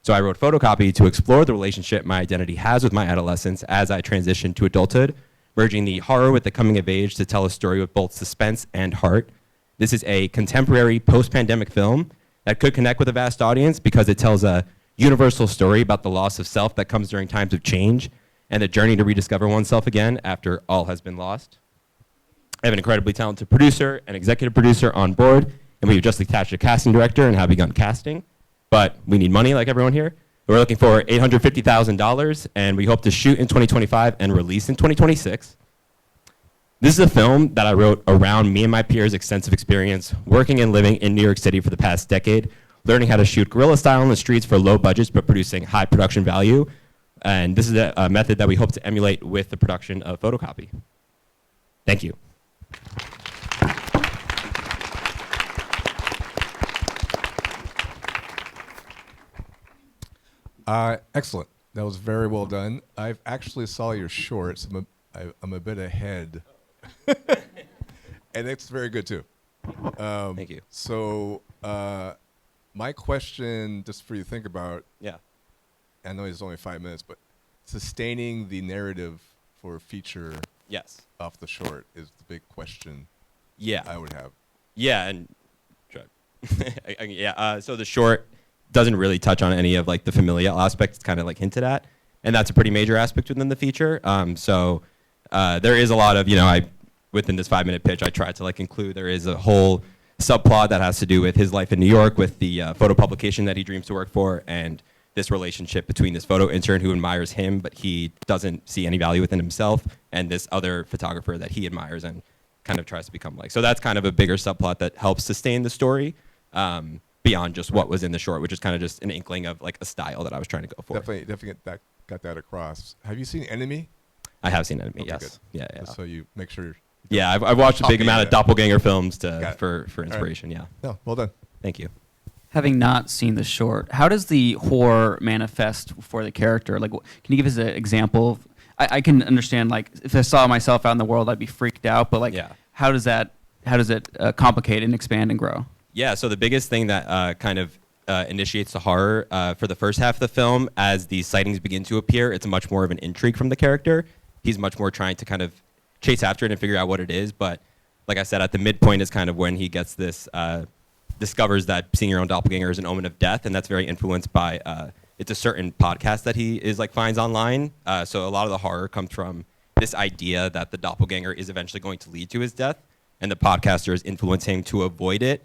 So I wrote Photocopy to explore the relationship my identity has with my adolescence as I transitioned to adulthood, merging the horror with the coming of age to tell a story with both suspense and heart. This is a contemporary post-pandemic film that could connect with a vast audience because it tells a universal story about the loss of self that comes during times of change and the journey to rediscover oneself again after all has been lost. I have an incredibly talented producer and executive producer on board, and we've just attached a casting director and have begun casting. But we need money like everyone here. We're looking for $850,000, and we hope to shoot in 2025 and release in 2026. This is a film that I wrote around me and my peers' extensive experience working and living in New York City for the past decade, learning how to shoot guerrilla style on the streets for low budgets but producing high production value. And this is a method that we hope to emulate with the production of Photocopy. Thank you. Excellent. That was very well done. I've actually saw your shorts. I'm a bit ahead. And it's very good, too. Thank you. So my question, just for you to think about, Yeah. I know it's only 5 minutes, but sustaining the narrative for a feature Yes. off the short is the big question Yeah. I would have. Yeah, and so the short doesn't really touch on any of like the familial aspect. It's kind of like hinted at, and that's a pretty major aspect within the feature. There is a lot of, within this 5-minute pitch, I tried to like include, there is a whole subplot that has to do with his life in New York, with the photo publication that he dreams to work for, and this relationship between this photo intern who admires him, but he doesn't see any value within himself, and this other photographer that he admires and kind of tries to become like. So that's kind of a bigger subplot that helps sustain the story beyond just what was in the short, which is kind of just an inkling of like a style that I was trying to go for. Definitely got that across. Have you seen Enemy? I have seen Enemy, Okay, yes. good. Yeah. Just so you make sure. Yeah, I've watched a big Copy amount of of doppelganger films for All inspiration, yeah. No, well done. Thank you. Having not seen the short, how does the horror manifest for the character? Like, can you give us an example? I can understand, like, if I saw myself out in the world, I'd be freaked out. But like, Yeah. how does that how does it complicate and expand and grow? Yeah, so the biggest thing that kind of initiates the horror for the first half of the film, as these sightings begin to appear, it's much more of an intrigue from the character. He's much more trying to kind of chase after it and figure out what it is. But like I said, at the midpoint is kind of when he gets this, discovers that seeing your own doppelganger is an omen of death, and that's very influenced by, it's a certain podcast that he is finds online. So a lot of the horror comes from this idea that the doppelganger is eventually going to lead to his death, and the podcaster is influencing him to avoid it.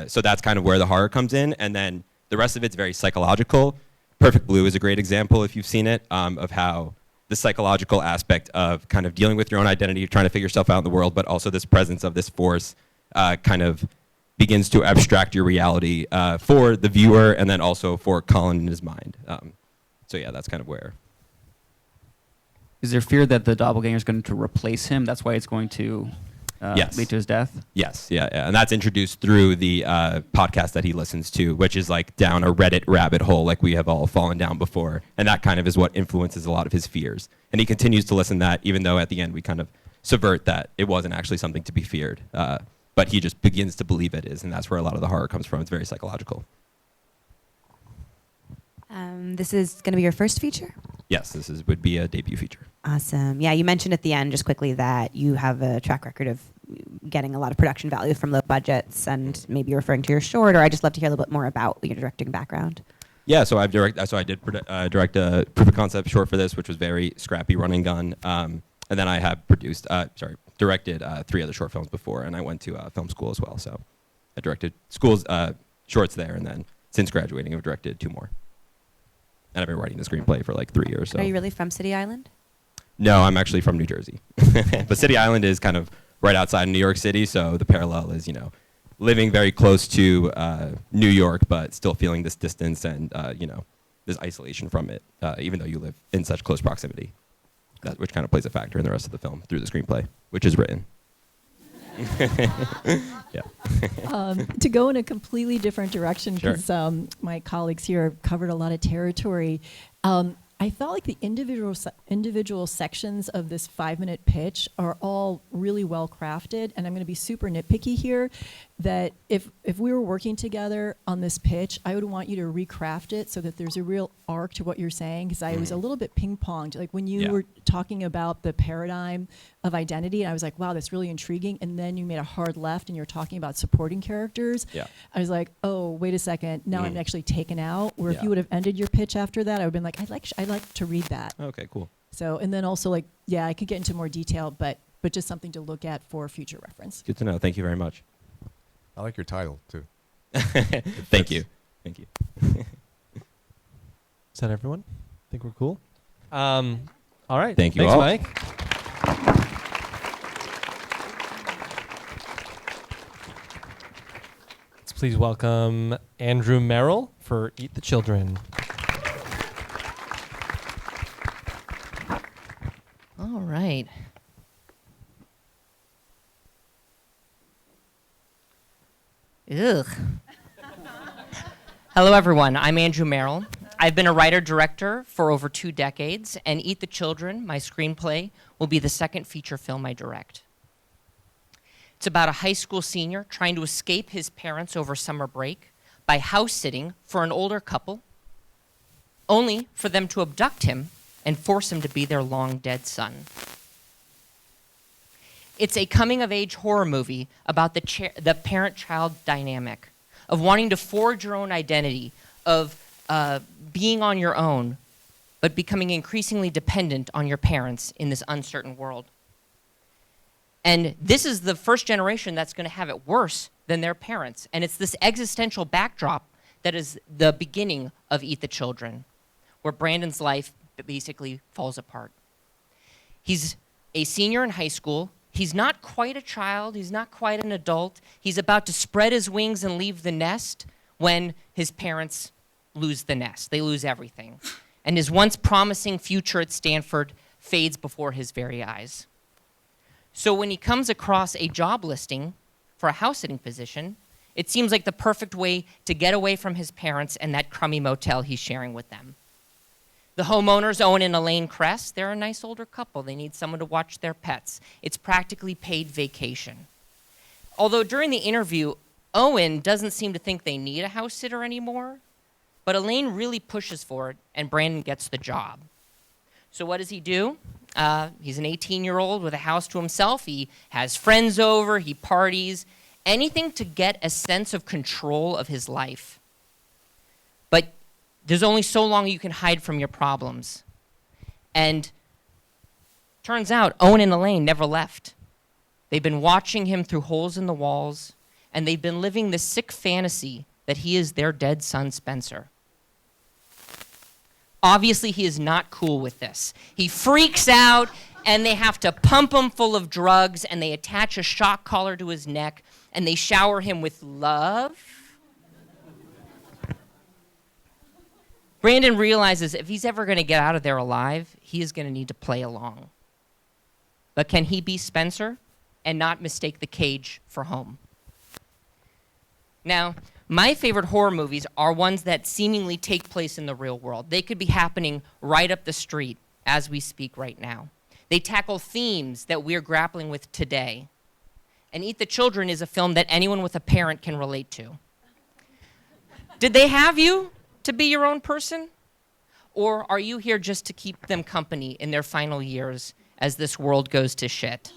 So that's kind of where the horror comes in, and then the rest of it's very psychological. Perfect Blue is a great example, if you've seen it, of how the psychological aspect of kind of dealing with your own identity, trying to figure yourself out in the world, but also this presence of this force kind of begins to abstract your reality for the viewer and then also for Colin in his mind. So yeah, that's kind of where. Is there fear that the doppelganger is going to replace him? That's why it's going to Yes. lead to his death? Yes, yeah. And that's introduced through the podcast that he listens to, which is down a Reddit rabbit hole like we have all fallen down before. And that kind of is what influences a lot of his fears. And he continues to listen to that, even though at the end we kind of subvert that it wasn't actually something to be feared. But he just begins to believe it is, and that's where a lot of the horror comes from. It's very psychological. This is going to be your first feature? Yes, would be a debut feature. Awesome. Yeah, you mentioned at the end, just quickly, that you have a track record of getting a lot of production value from low budgets, and maybe you're referring to your short, or I'd just love to hear a little bit more about your directing background. Yeah, so I did direct a proof of concept short for this, which was very scrappy, run and gun. And then I have directed 3 other short films before, and I went to film school as well. So I directed schools shorts there, and then since graduating, I've directed 2 more. And I've been writing the screenplay for 3 years. So. Are you really from City Island? No, I'm actually from New Jersey. But City Island is kind of right outside New York City, so the parallel is, living very close to New York, but still feeling this distance and, this isolation from it, even though you live in such close proximity, which kind of plays a factor in the rest of the film through the screenplay, which is written. Yeah. To go in a completely different direction, Sure. because my colleagues here have covered a lot of territory. I felt like the individual sections of this 5-minute pitch are all really well crafted, and I'm going to be super nitpicky here. That if we were working together on this pitch, I would want you to recraft it so that there's a real arc to what you're saying. Because I was a little bit ping-ponged, like when you were talking about the paradigm of identity, and I was like, wow, that's really intriguing. And then you made a hard left, and you're talking about supporting characters. Yeah. I was like, oh, wait a second, now I'm actually taken out. Where if you would have ended your pitch after that, I would have been like, I'd like to read that. Okay, cool. So, and then also I could get into more detail, but just something to look at for future reference. Good to know. Thank you very much. I like your title too. Thank you. Thank you. Is that everyone? Think we're cool? All right. Thank you Thanks, all. Mike. Let's please welcome Andrew Merrill for Eat the Children. All right. Ugh. Hello, everyone. I'm Andrew Merrill. I've been a writer-director for over 2 decades, and Eat the Children, my screenplay, will be the second feature film I direct. It's about a high school senior trying to escape his parents over summer break by house-sitting for an older couple, only for them to abduct him and force him to be their long-dead son. It's a coming-of-age horror movie about the parent-child dynamic, of wanting to forge your own identity, of being on your own, but becoming increasingly dependent on your parents in this uncertain world. And this is the first generation that's going to have it worse than their parents. And it's this existential backdrop that is the beginning of Eat the Children, where Brandon's life basically falls apart. He's a senior in high school. He's not quite a child. He's not quite an adult. He's about to spread his wings and leave the nest when his parents lose the nest. They lose everything. And his once promising future at Stanford fades before his very eyes. So when he comes across a job listing for a house-sitting position, it seems like the perfect way to get away from his parents and that crummy motel he's sharing with them. The homeowners, Owen and Elaine Kress, they're a nice older couple. They need someone to watch their pets. It's practically paid vacation. Although during the interview, Owen doesn't seem to think they need a house sitter anymore, but Elaine really pushes for it, and Brandon gets the job. So what does he do? He's an 18-year-old with a house to himself. He has friends over. He parties. Anything to get a sense of control of his life. But there's only so long you can hide from your problems. And turns out Owen and Elaine never left. They've been watching him through holes in the walls, and they've been living this sick fantasy that he is their dead son, Spencer. Obviously, he is not cool with this. He freaks out, and they have to pump him full of drugs, and they attach a shock collar to his neck, and they shower him with love. Brandon realizes if he's ever going to get out of there alive, he is going to need to play along. But can he be Spencer and not mistake the cage for home? Now, my favorite horror movies are ones that seemingly take place in the real world. They could be happening right up the street as we speak right now. They tackle themes that we're grappling with today. And Eat the Children is a film that anyone with a parent can relate to. Did they have you to be your own person? Or are you here just to keep them company in their final years as this world goes to shit?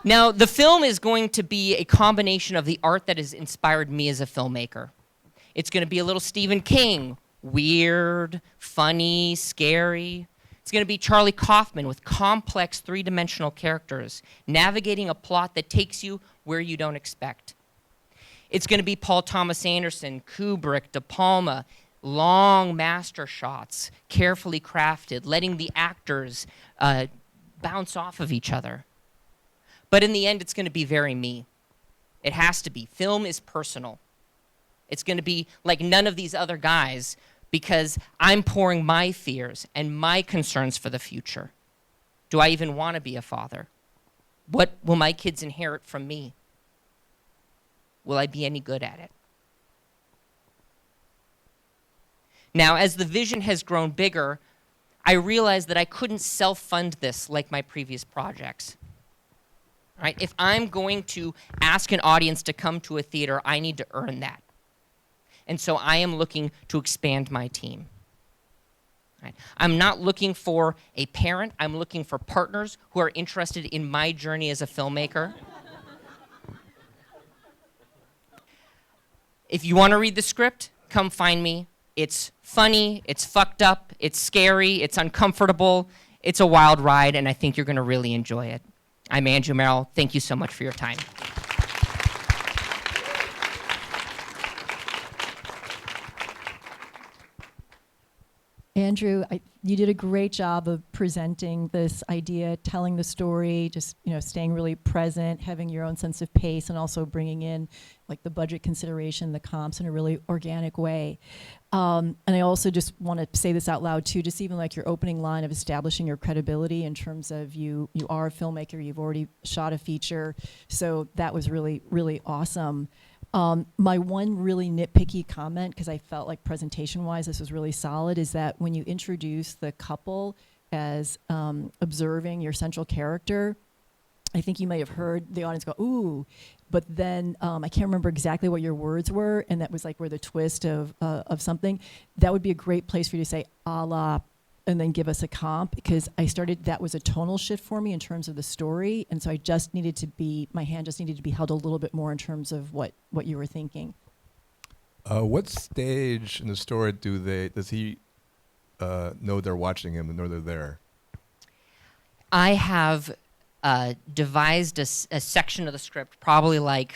Now, the film is going to be a combination of the art that has inspired me as a filmmaker. It's going to be a little Stephen King, weird, funny, scary. It's going to be Charlie Kaufman with complex three-dimensional characters, navigating a plot that takes you where you don't expect. It's going to be Paul Thomas Anderson, Kubrick, De Palma, long master shots, carefully crafted, letting the actors bounce off of each other. But in the end, it's going to be very me. It has to be. Film is personal. It's going to be like none of these other guys because I'm pouring my fears and my concerns for the future. Do I even want to be a father? What will my kids inherit from me? Will I be any good at it? Now, as the vision has grown bigger, I realized that I couldn't self-fund this like my previous projects. Right? If I'm going to ask an audience to come to a theater, I need to earn that. And so I am looking to expand my team. Right? I'm not looking for a parent. I'm looking for partners who are interested in my journey as a filmmaker. If you want to read the script, come find me. It's funny, it's fucked up, it's scary, it's uncomfortable, it's a wild ride, and I think you're going to really enjoy it. I'm Andrew Merrill. Thank you so much for your time. Andrew, you did a great job of presenting this idea, telling the story, just staying really present, having your own sense of pace, and also bringing in like the budget consideration, the comps in a really organic way. And I also just want to say this out loud too, just even like your opening line of establishing your credibility in terms of you are a filmmaker, you've already shot a feature, so that was really, really awesome. My one really nitpicky comment, because I felt like presentation-wise this was really solid, is that when you introduce the couple as observing your central character, I think you may have heard the audience go, ooh, but then I can't remember exactly what your words were, and that was like where the twist of something. That would be a great place for you to say, a la, and then give us a comp, because that was a tonal shift for me in terms of the story, and so my hand just needed to be held a little bit more in terms of what you were thinking. What stage in the story does he know they're watching him and know they're there? I have devised a section of the script, probably like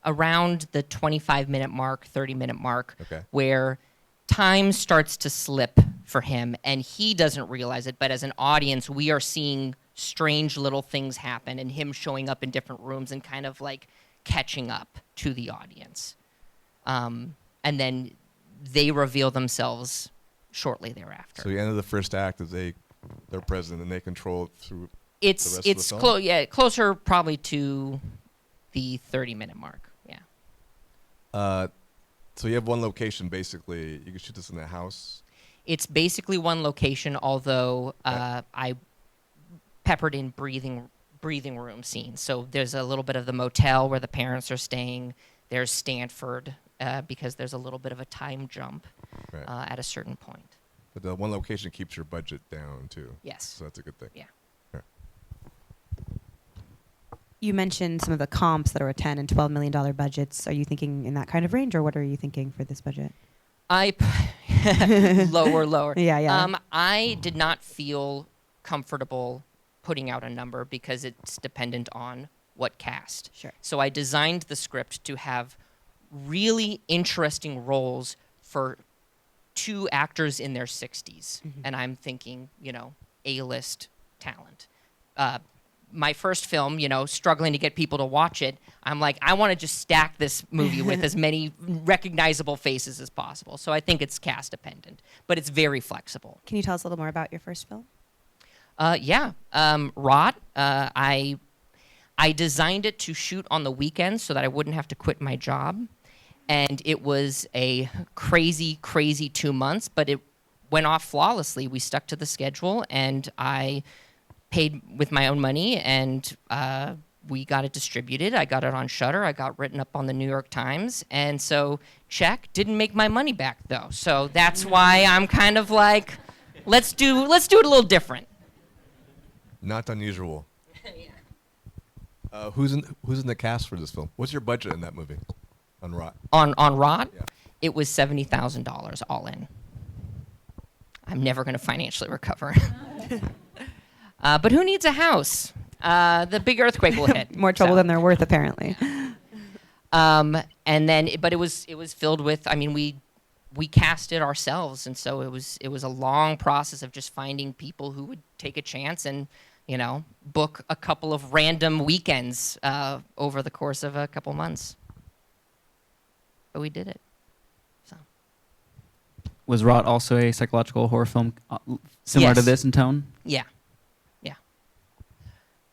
around the 25-minute mark, 30-minute mark, okay, where time starts to slip for him, and he doesn't realize it, but as an audience, we are seeing strange little things happen, and him showing up in different rooms and kind of like catching up to the audience. And then they reveal themselves shortly thereafter. So the end of the first act is they're present and they control it through It's the rest of the film? closer probably to the 30-minute mark. Yeah. So you have one location, basically. You can shoot this in the house. It's basically one location, although I peppered in breathing breathing room scenes. So there's a little bit of the motel where the parents are staying. There's Stanford because there's a little bit of a time jump Right. at a certain point. But the one location keeps your budget down too. Yes. So that's a good thing. Yeah. Yeah. You mentioned some of the comps that are a $10 and $12 million budgets. Are you thinking in that kind of range, or what are you thinking for this budget? Lower. Yeah. I did not feel comfortable putting out a number because it's dependent on what cast. Sure. So I designed the script to have really interesting roles for 2 actors in their 60s. Mhm. And I'm thinking, A-list talent. My first film, struggling to get people to watch it, I'm like, I want to just stack this movie with as many recognizable faces as possible. So I think it's cast dependent, but it's very flexible. Can you tell us a little more about your first film? Yeah. Rot, I designed it to shoot on the weekends so that I wouldn't have to quit my job. And it was a crazy, crazy 2 months, but it went off flawlessly. We stuck to the schedule, and I paid with my own money, and we got it distributed. I got it on Shudder. I got written up on the New York Times. And so, check, didn't make my money back, though. So that's why I'm kind of like, let's do it a little different. Not unusual. Who's in the cast for this film? What's your budget in that movie? On Rot. On Rot, Yeah. it was $70,000 all in. I'm never going to financially recover. But who needs a house? The big earthquake will hit. More trouble so. than they're worth, apparently. And then, but it was filled with. I mean, we cast it ourselves, and so it was a long process of just finding people who would take a chance and book a couple of random weekends over the course of a couple months. But we did it. So. Was Rot also a psychological horror film similar to Yes. this in tone? Yeah.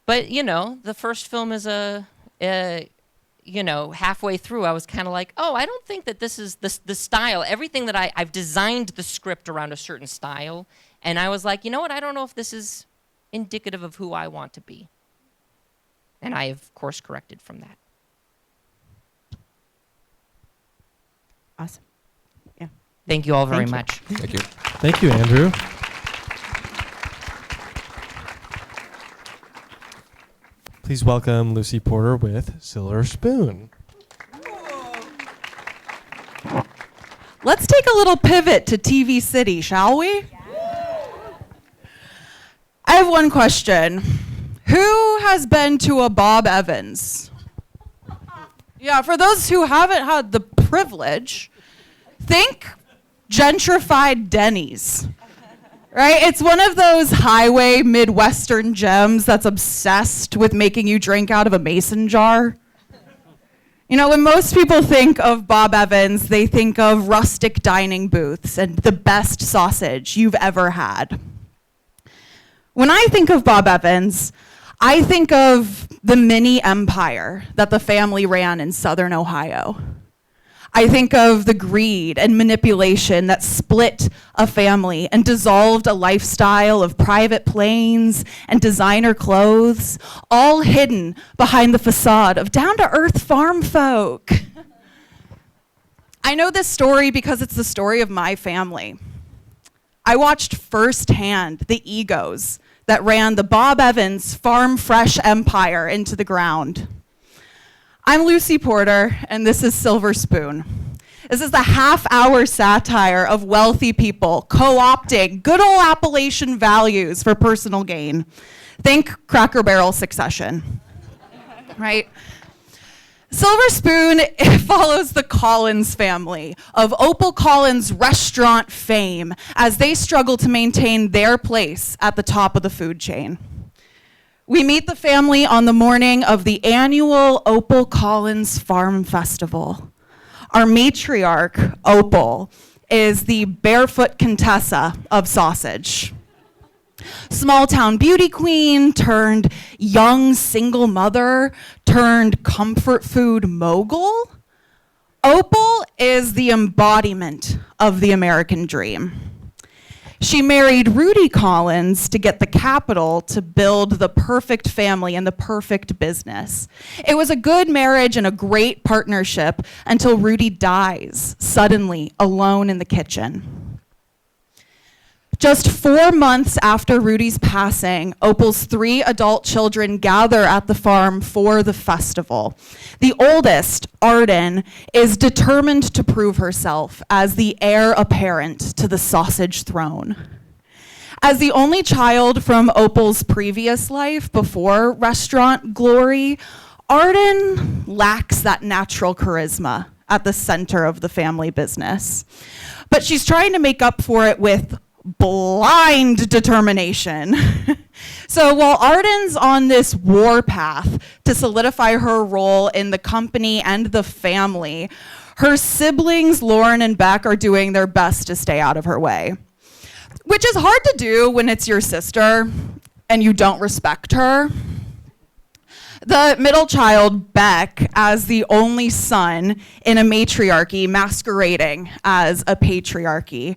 But the first film is halfway through, I was kind of like, oh, I don't think that this is the style. Everything that I've designed the script around a certain style, and I was like, you know what? I don't know if this is indicative of who I want to be. And I have course corrected from that. Awesome. Yeah. Thank you all very Thank you. much. Thank you. Thank you, Andrew. Please welcome Lucy Porter with Silver Spoon. Let's take a little pivot to TV City, shall we? I have one question. Who has been to a Bob Evans? Yeah, for those who haven't had the privilege, think gentrified Denny's. Right? It's one of those highway Midwestern gems that's obsessed with making you drink out of a mason jar. When most people think of Bob Evans, they think of rustic dining booths and the best sausage you've ever had. When I think of Bob Evans, I think of the mini empire that the family ran in Southern Ohio. I think of the greed and manipulation that split a family and dissolved a lifestyle of private planes and designer clothes, all hidden behind the facade of down-to-earth farm folk. I know this story because it's the story of my family. I watched firsthand the egos that ran the Bob Evans farm fresh empire into the ground. I'm Lucy Porter, and this is Silver Spoon. This is the half-hour satire of wealthy people co-opting good old Appalachian values for personal gain. Think Cracker Barrel Succession, right? Silver Spoon follows the Collins family of Opal Collins restaurant fame as they struggle to maintain their place at the top of the food chain. We meet the family on the morning of the annual Opal Collins Farm Festival. Our matriarch, Opal, is the barefoot Contessa of sausage. Small town beauty queen turned young single mother turned comfort food mogul. Opal is the embodiment of the American dream. She married Rudy Collins to get the capital to build the perfect family and the perfect business. It was a good marriage and a great partnership until Rudy dies suddenly alone in the kitchen. Just 4 months after Rudy's passing, Opal's 3 adult children gather at the farm for the festival. The oldest, Arden, is determined to prove herself as the heir apparent to the sausage throne. As the only child from Opal's previous life before restaurant glory, Arden lacks that natural charisma at the center of the family business. But she's trying to make up for it with blind determination. So while Arden's on this war path to solidify her role in the company and the family, her siblings, Lauren and Beck, are doing their best to stay out of her way, which is hard to do when it's your sister and you don't respect her. The middle child, Beck, as the only son in a matriarchy masquerading as a patriarchy,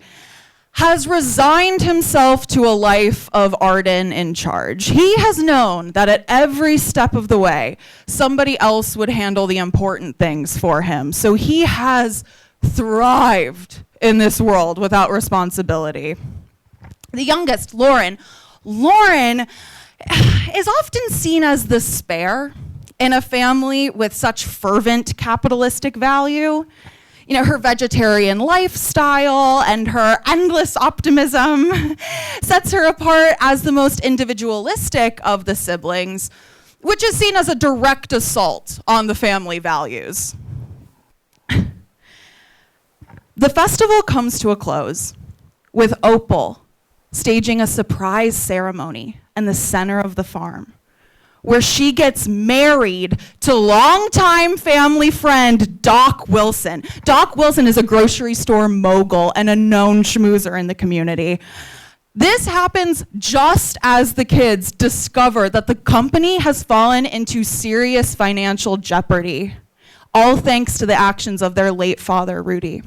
has resigned himself to a life of Arden in charge. He has known that at every step of the way, somebody else would handle the important things for him. So he has thrived in this world without responsibility. The youngest, Lauren, is often seen as the spare in a family with such fervent capitalistic value. You know, her vegetarian lifestyle and her endless optimism sets her apart as the most individualistic of the siblings, which is seen as a direct assault on the family values. The festival comes to a close with Opal staging a surprise ceremony in the center of the farm, where she gets married to longtime family friend Doc Wilson. Doc Wilson is a grocery store mogul and a known schmoozer in the community. This happens just as the kids discover that the company has fallen into serious financial jeopardy, all thanks to the actions of their late father, Rudy.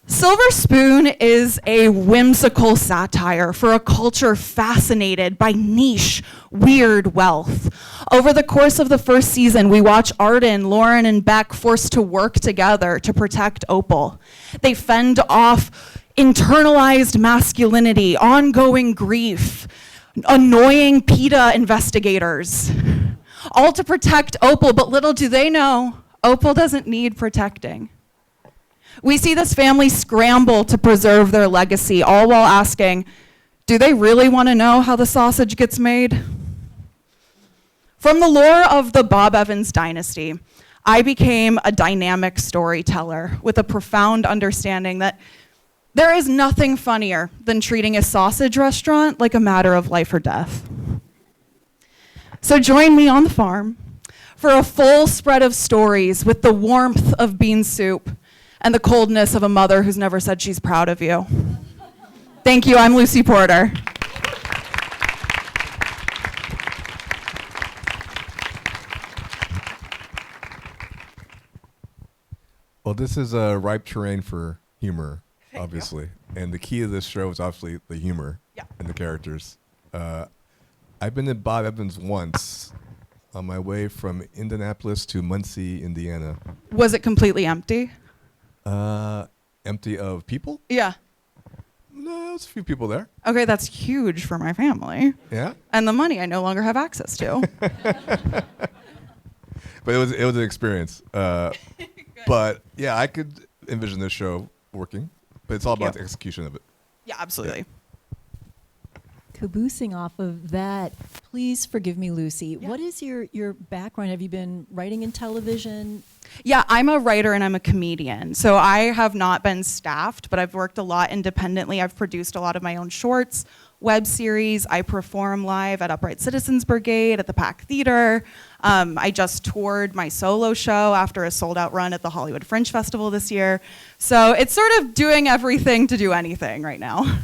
Silver Spoon is a whimsical satire for a culture fascinated by niche, weird wealth. Over the course of the first season, we watch Arden, Lauren, and Beck forced to work together to protect Opal. They fend off internalized masculinity, ongoing grief, annoying PETA investigators, all to protect Opal, but little do they know, Opal doesn't need protecting. We see this family scramble to preserve their legacy, all while asking, do they really want to know how the sausage gets made? From the lore of the Bob Evans dynasty, I became a dynamic storyteller with a profound understanding that there is nothing funnier than treating a sausage restaurant like a matter of life or death. So join me on the farm for a full spread of stories with the warmth of bean soup and the coldness of a mother who's never said she's proud of you. Thank you, I'm Lucy Porter. Well, this is ripe terrain for humor, obviously. And the key of this show is obviously the humor and the characters. I've been to Bob Evans once on my way from Indianapolis to Muncie, Indiana. Was it completely empty? Empty of people? Yeah. No, there's a few people there. Okay, that's huge for my family. Yeah? And the money I no longer have access to. But it was an experience. But yeah, I could envision this show working, but it's all about the execution of it. Yeah, absolutely. Caboosing off of that, please forgive me, Lucy. What is your background? Have you been writing in television? Yeah, I'm a writer and I'm a comedian. So I have not been staffed, but I've worked a lot independently. I've produced a lot of my own shorts, web series. I perform live at Upright Citizens Brigade, at the Pack Theater. I just toured my solo show after a sold-out run at the Hollywood Fringe Festival this year. So it's sort of doing everything to do anything right now.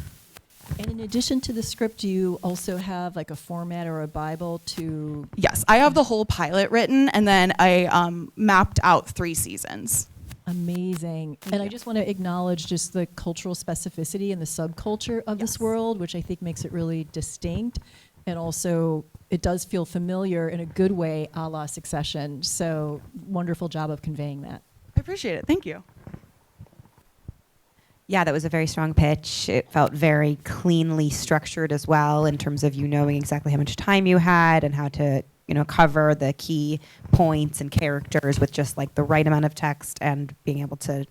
And in addition to the script, do you also have like a format or a Bible to... Yes, I have the whole pilot written, and then I mapped out 3 seasons. amazing. And I just want to acknowledge just the cultural specificity and the subculture of this world, which I think makes it really distinct. And also, it does feel familiar in a good way, a la Succession. So, wonderful job of conveying that. I appreciate it. Thank you. Yeah, that was a very strong pitch. It felt very cleanly structured as well in terms of you knowing exactly how much time you had and how to, cover the key points and characters with just like the right amount of text and being able to,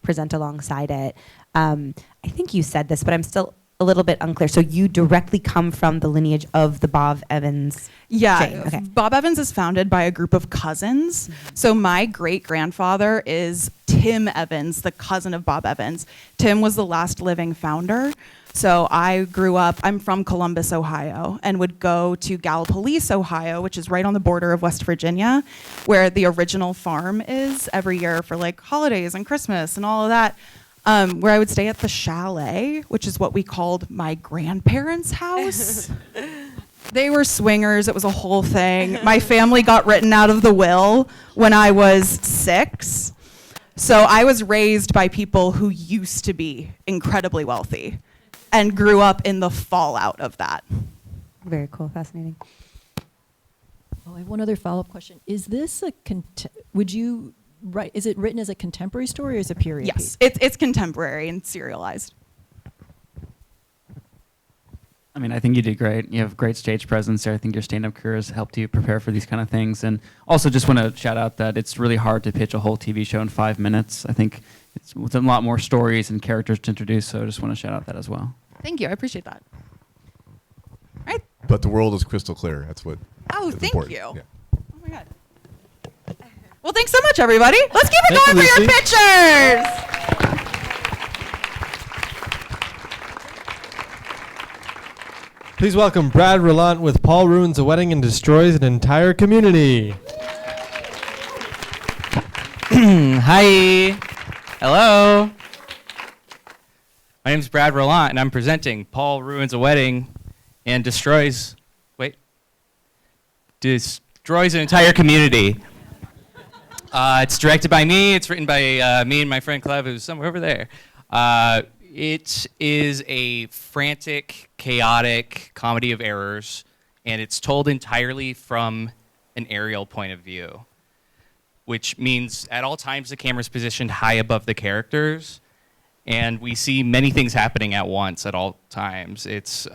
present alongside it. I think you said this, but I'm still a little bit unclear. So you directly come from the lineage of the Bob Evans? Yeah, Okay. Bob Evans is founded by a group of cousins. So my great-grandfather is Tim Evans, the cousin of Bob Evans. Tim was the last living founder. So I grew up, I'm from Columbus, Ohio, and would go to Gallipolis, Ohio, which is right on the border of West Virginia, where the original farm is every year for like holidays and Christmas and all of that. Where I would stay at the chalet, which is what we called my grandparents' house. They were swingers. It was a whole thing. My family got written out of the will when I was 6. So I was raised by people who used to be incredibly wealthy and grew up in the fallout of that. Very cool, fascinating. Well, I have one other follow-up question. Is this is it written as a contemporary story or as a period piece? Yes, it's contemporary and serialized. I mean, I think you did great. You have great stage presence there. I think your stand-up career has helped you prepare for these kind of things. And also just want to shout out that it's really hard to pitch a whole TV show in 5 minutes. I think it's with a lot more stories and characters to introduce, so I just want to shout out that as well. Thank you. I appreciate that. Right. But the world is crystal clear. That's what. Oh, is thank important. you. Yeah. Oh my God. Well, thanks so much, everybody. Let's keep it Thank going you, for your Lucy. pictures. Please welcome Brad Relant with Paul Ruins a Wedding and Destroys an Entire Community. Hi. Hello. My name's Brad Relant, and I'm presenting Paul Ruins a Wedding and Destroys an Entire Community. It's directed by me. It's written by me and my friend Clev, who's somewhere over there. It is a frantic, chaotic comedy of errors, and it's told entirely from an aerial point of view, which means at all times the camera's positioned high above the characters, and we see many things happening at once at all times. It's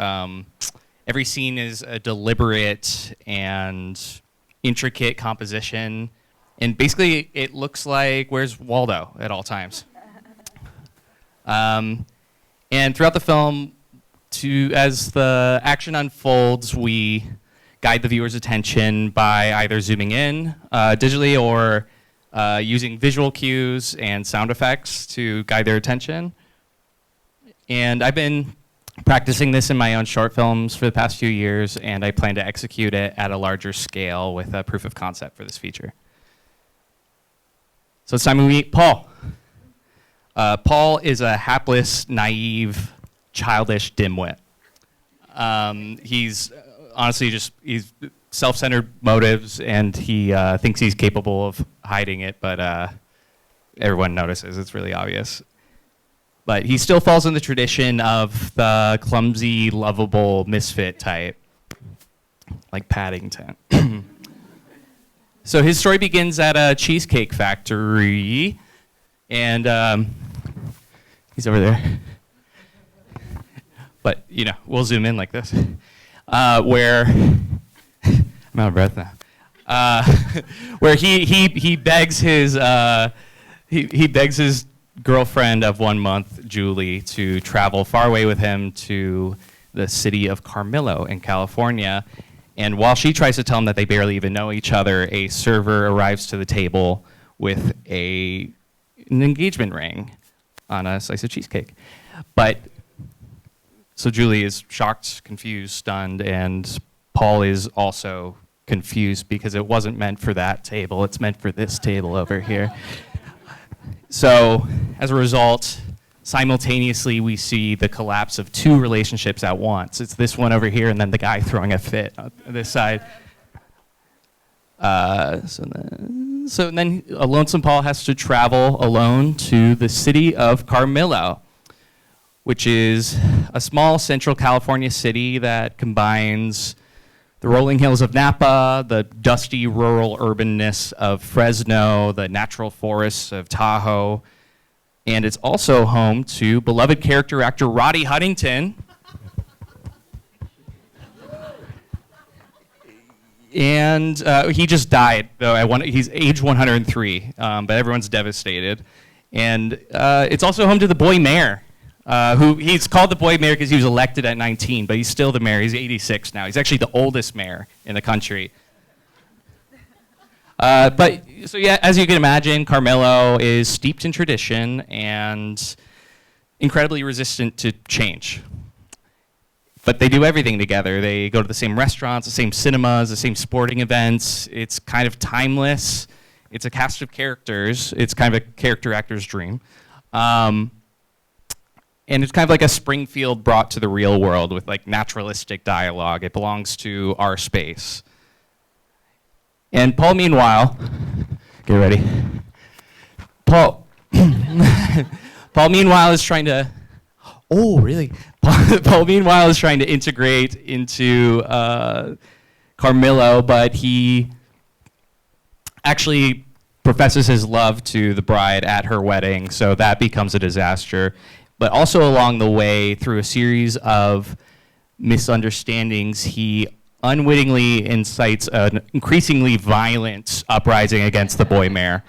every scene is a deliberate and intricate composition, and basically it looks like Where's Waldo at all times. And throughout the film, as the action unfolds, we guide the viewer's attention by either zooming in digitally or using visual cues and sound effects to guide their attention. And I've been practicing this in my own short films for the past few years, and I plan to execute it at a larger scale with a proof of concept for this feature. So it's time we meet Paul. Paul is a hapless, naive, childish dimwit. He's honestly he's self-centered motives, and he thinks he's capable of hiding it, but everyone notices. It's really obvious. But he still falls in the tradition of the clumsy, lovable misfit type, like Paddington. So his story begins at a cheesecake factory, and he's over there. But, we'll zoom in like this, where I'm out of breath now. Where he begs his he begs his girlfriend of 1 month, Julie, to travel far away with him to the city of Carmelo in California. And while she tries to tell him that they barely even know each other, a server arrives to the table with an engagement ring on a slice of cheesecake. So Julie is shocked, confused, stunned, and Paul is also confused because it wasn't meant for that table. It's meant for this table over here. So as a result, simultaneously we see the collapse of two relationships at once. It's this one over here and then the guy throwing a fit on this side. So So then Lonesome Paul has to travel alone to the city of Carmillo, which is a small central California city that combines the rolling hills of Napa, the dusty rural urbanness of Fresno, the natural forests of Tahoe, and it's also home to beloved character actor Roddy Huntington. And he just died, though. He's age 103, but everyone's devastated. And it's also home to the boy mayor, who he's called the boy mayor because he was elected at 19, but he's still the mayor. He's 86 now. He's actually the oldest mayor in the country. So yeah, as you can imagine, Carmelo is steeped in tradition and incredibly resistant to change. But they do everything together. They go to the same restaurants, the same cinemas, the same sporting events. It's kind of timeless. It's a cast of characters. It's kind of a character actor's dream. And it's kind of like a Springfield brought to the real world with like naturalistic dialogue. It belongs to our space. And Paul, meanwhile, get ready. Paul, meanwhile, is trying to, oh, really? Paul, meanwhile, is trying to integrate into Carmillo, but he actually professes his love to the bride at her wedding, so that becomes a disaster. But also along the way, through a series of misunderstandings, he unwittingly incites an increasingly violent uprising against the boy mayor.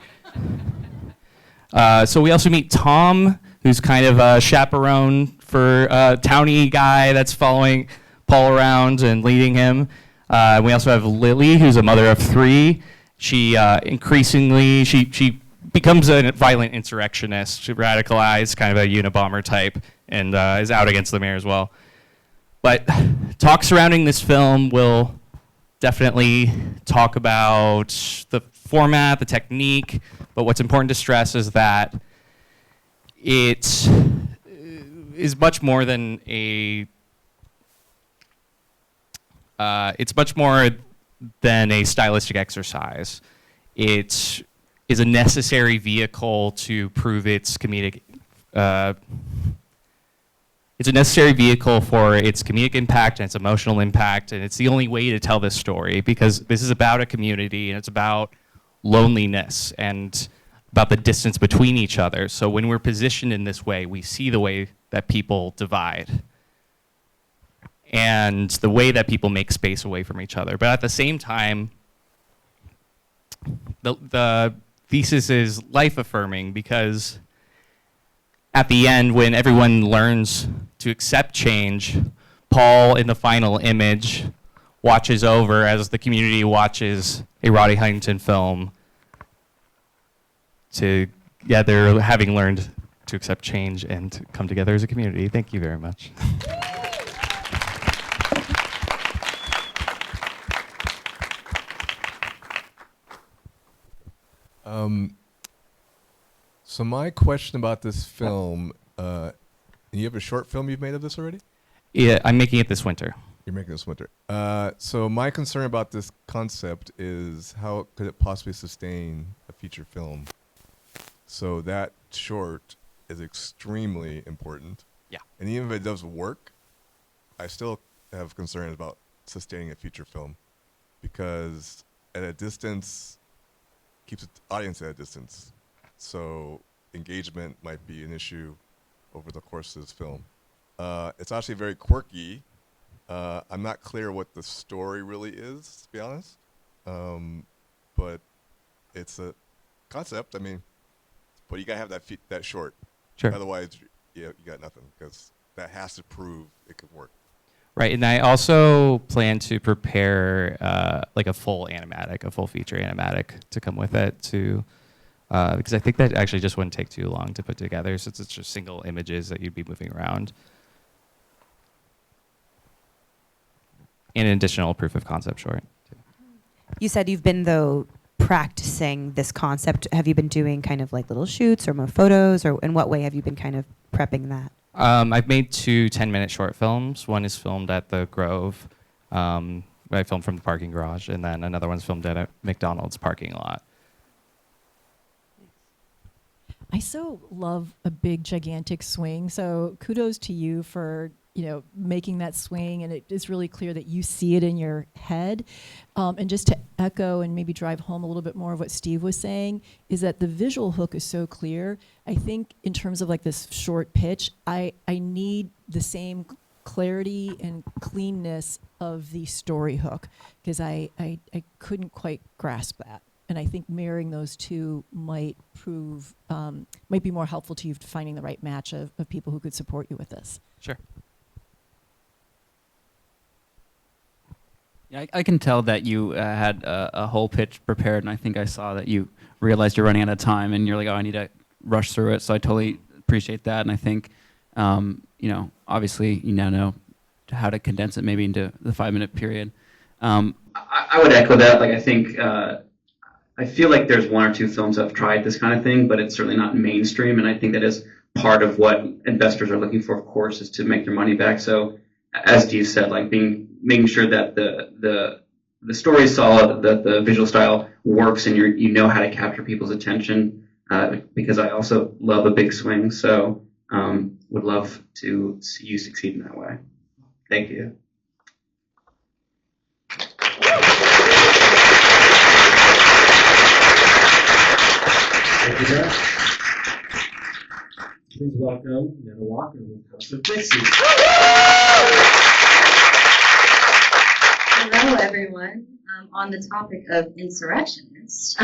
So we also meet Tom, who's kind of a chaperone for a townie guy that's following Paul around and leading him. We also have Lily, who's a mother of 3. She increasingly, she becomes a violent insurrectionist, radicalized, kind of a Unabomber type, and is out against the mayor as well. But talk surrounding this film will definitely talk about the format, the technique, but what's important to stress is that it is much more than it's much more than a stylistic exercise. It is a necessary vehicle to prove its comedic. It's a necessary vehicle for its comedic impact and its emotional impact, and it's the only way to tell this story because this is about a community and it's about loneliness and about the distance between each other. So when we're positioned in this way, we see the way that people divide and the way that people make space away from each other. But at the same time, the thesis is life-affirming because at the end, when everyone learns to accept change, Paul, in the final image, watches over as the community watches a Roddy Huntington film together, having learned to accept change and to come together as a community. Thank you very much. So my question about this film, you have a short film you've made of this already? Yeah, I'm making it this winter. You're making it this winter. So my concern about this concept is how could it possibly sustain a feature film? So that short is extremely important. Yeah. And even if it does work, I still have concerns about sustaining a feature film because at a distance, keeps the audience at a distance. So engagement might be an issue over the course of this film. It's actually very quirky. I'm not clear what the story really is, to be honest. But it's a concept. I mean, but you gotta have that short. Sure. Otherwise, you got nothing because that has to prove it could work. Right, and I also plan to prepare like a full animatic, a full feature animatic to come with it to, because I think that actually just wouldn't take too long to put together since it's just single images that you'd be moving around. And an additional proof of concept short. You said you've been, though, practicing this concept. Have you been doing kind of like little shoots or more photos, or in what way have you been kind of prepping that? I've made 2 10-minute short films. One is filmed at the Grove. I filmed from the parking garage, and then another one's filmed at a McDonald's parking lot. I so love a big, gigantic swing. So kudos to you for making that swing, and it is really clear that you see it in your head. And just to echo and maybe drive home a little bit more of what Steve was saying, is that the visual hook is so clear. I think in terms of like this short pitch, I need the same clarity and cleanness of the story hook, because I couldn't quite grasp that. And I think marrying those two might be more helpful to you finding the right match of people who could support you with this. Sure. Yeah, I can tell that you had a whole pitch prepared, and I think I saw that you realized you're running out of time, and you're like, oh, I need to rush through it. So I totally appreciate that, and I think, obviously you now know how to condense it maybe into the 5-minute period. I would echo that. Like, I think I feel like there's one or two films that have tried this kind of thing, but it's certainly not mainstream, and I think that is part of what investors are looking for, of course, is to make their money back. So, as Steve said, like making sure that the story is solid, that the visual style works, and you know how to capture people's attention. Because I also love a big swing, so would love to see you succeed in that way. Thank you. Thank you, Jeff. Please welcome Noah Walker with House of Dixie. Hello, everyone. On the topic of insurrectionists,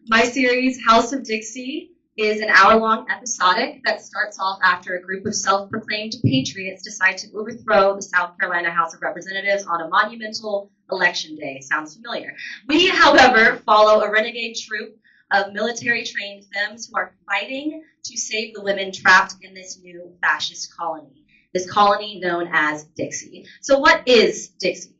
my series, House of Dixie, is an hour-long episodic that starts off after a group of self-proclaimed patriots decide to overthrow the South Carolina House of Representatives on a monumental election day. Sounds familiar. We, however, follow a renegade troop of military-trained femmes who are fighting to save the women trapped in this new fascist colony, this colony known as Dixie. So what is Dixie?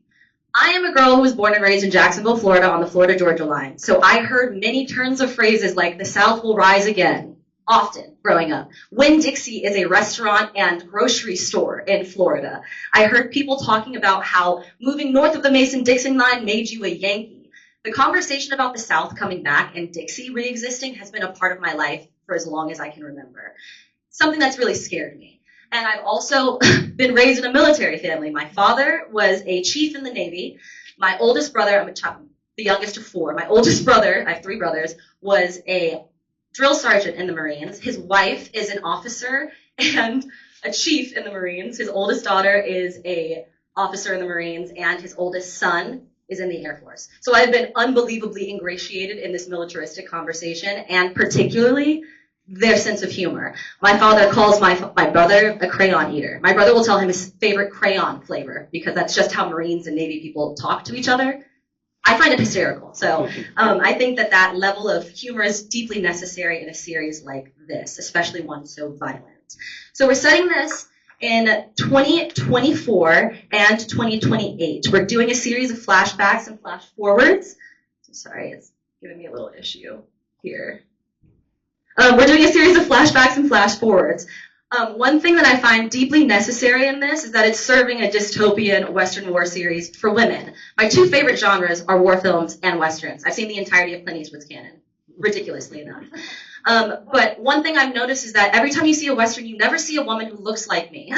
I am a girl who was born and raised in Jacksonville, Florida on the Florida-Georgia line. So I heard many turns of phrases like the South will rise again, often growing up. Winn-Dixie is a restaurant and grocery store in Florida. I heard people talking about how moving north of the Mason-Dixon line made you a Yankee. The conversation about the South coming back and Dixie re-existing has been a part of my life for as long as I can remember. Something that's really scared me. And I've also been raised in a military family. My father was a chief in the Navy. My oldest brother, I'm the youngest of four. My oldest brother, I have three brothers, was a drill sergeant in the Marines. His wife is an officer and a chief in the Marines. His oldest daughter is a officer in the Marines, and his oldest son is in the Air Force. So I've been unbelievably ingratiated in this militaristic conversation, and particularly their sense of humor. My father calls my brother a crayon eater. My brother will tell him his favorite crayon flavor because that's just how Marines and Navy people talk to each other. I find it hysterical. So I think that level of humor is deeply necessary in a series like this, especially one so violent. So we're setting this in 2024 and 2028. We're doing a series of flashbacks and flash forwards. Sorry, it's giving me a little issue here. We're doing a series of flashbacks and flash forwards. One thing that I find deeply necessary in this is that it's serving a dystopian Western war series for women. My two favorite genres are war films and Westerns. I've seen the entirety of Clint Eastwood's canon, ridiculously enough. But one thing I've noticed is that every time you see a Western, you never see a woman who looks like me,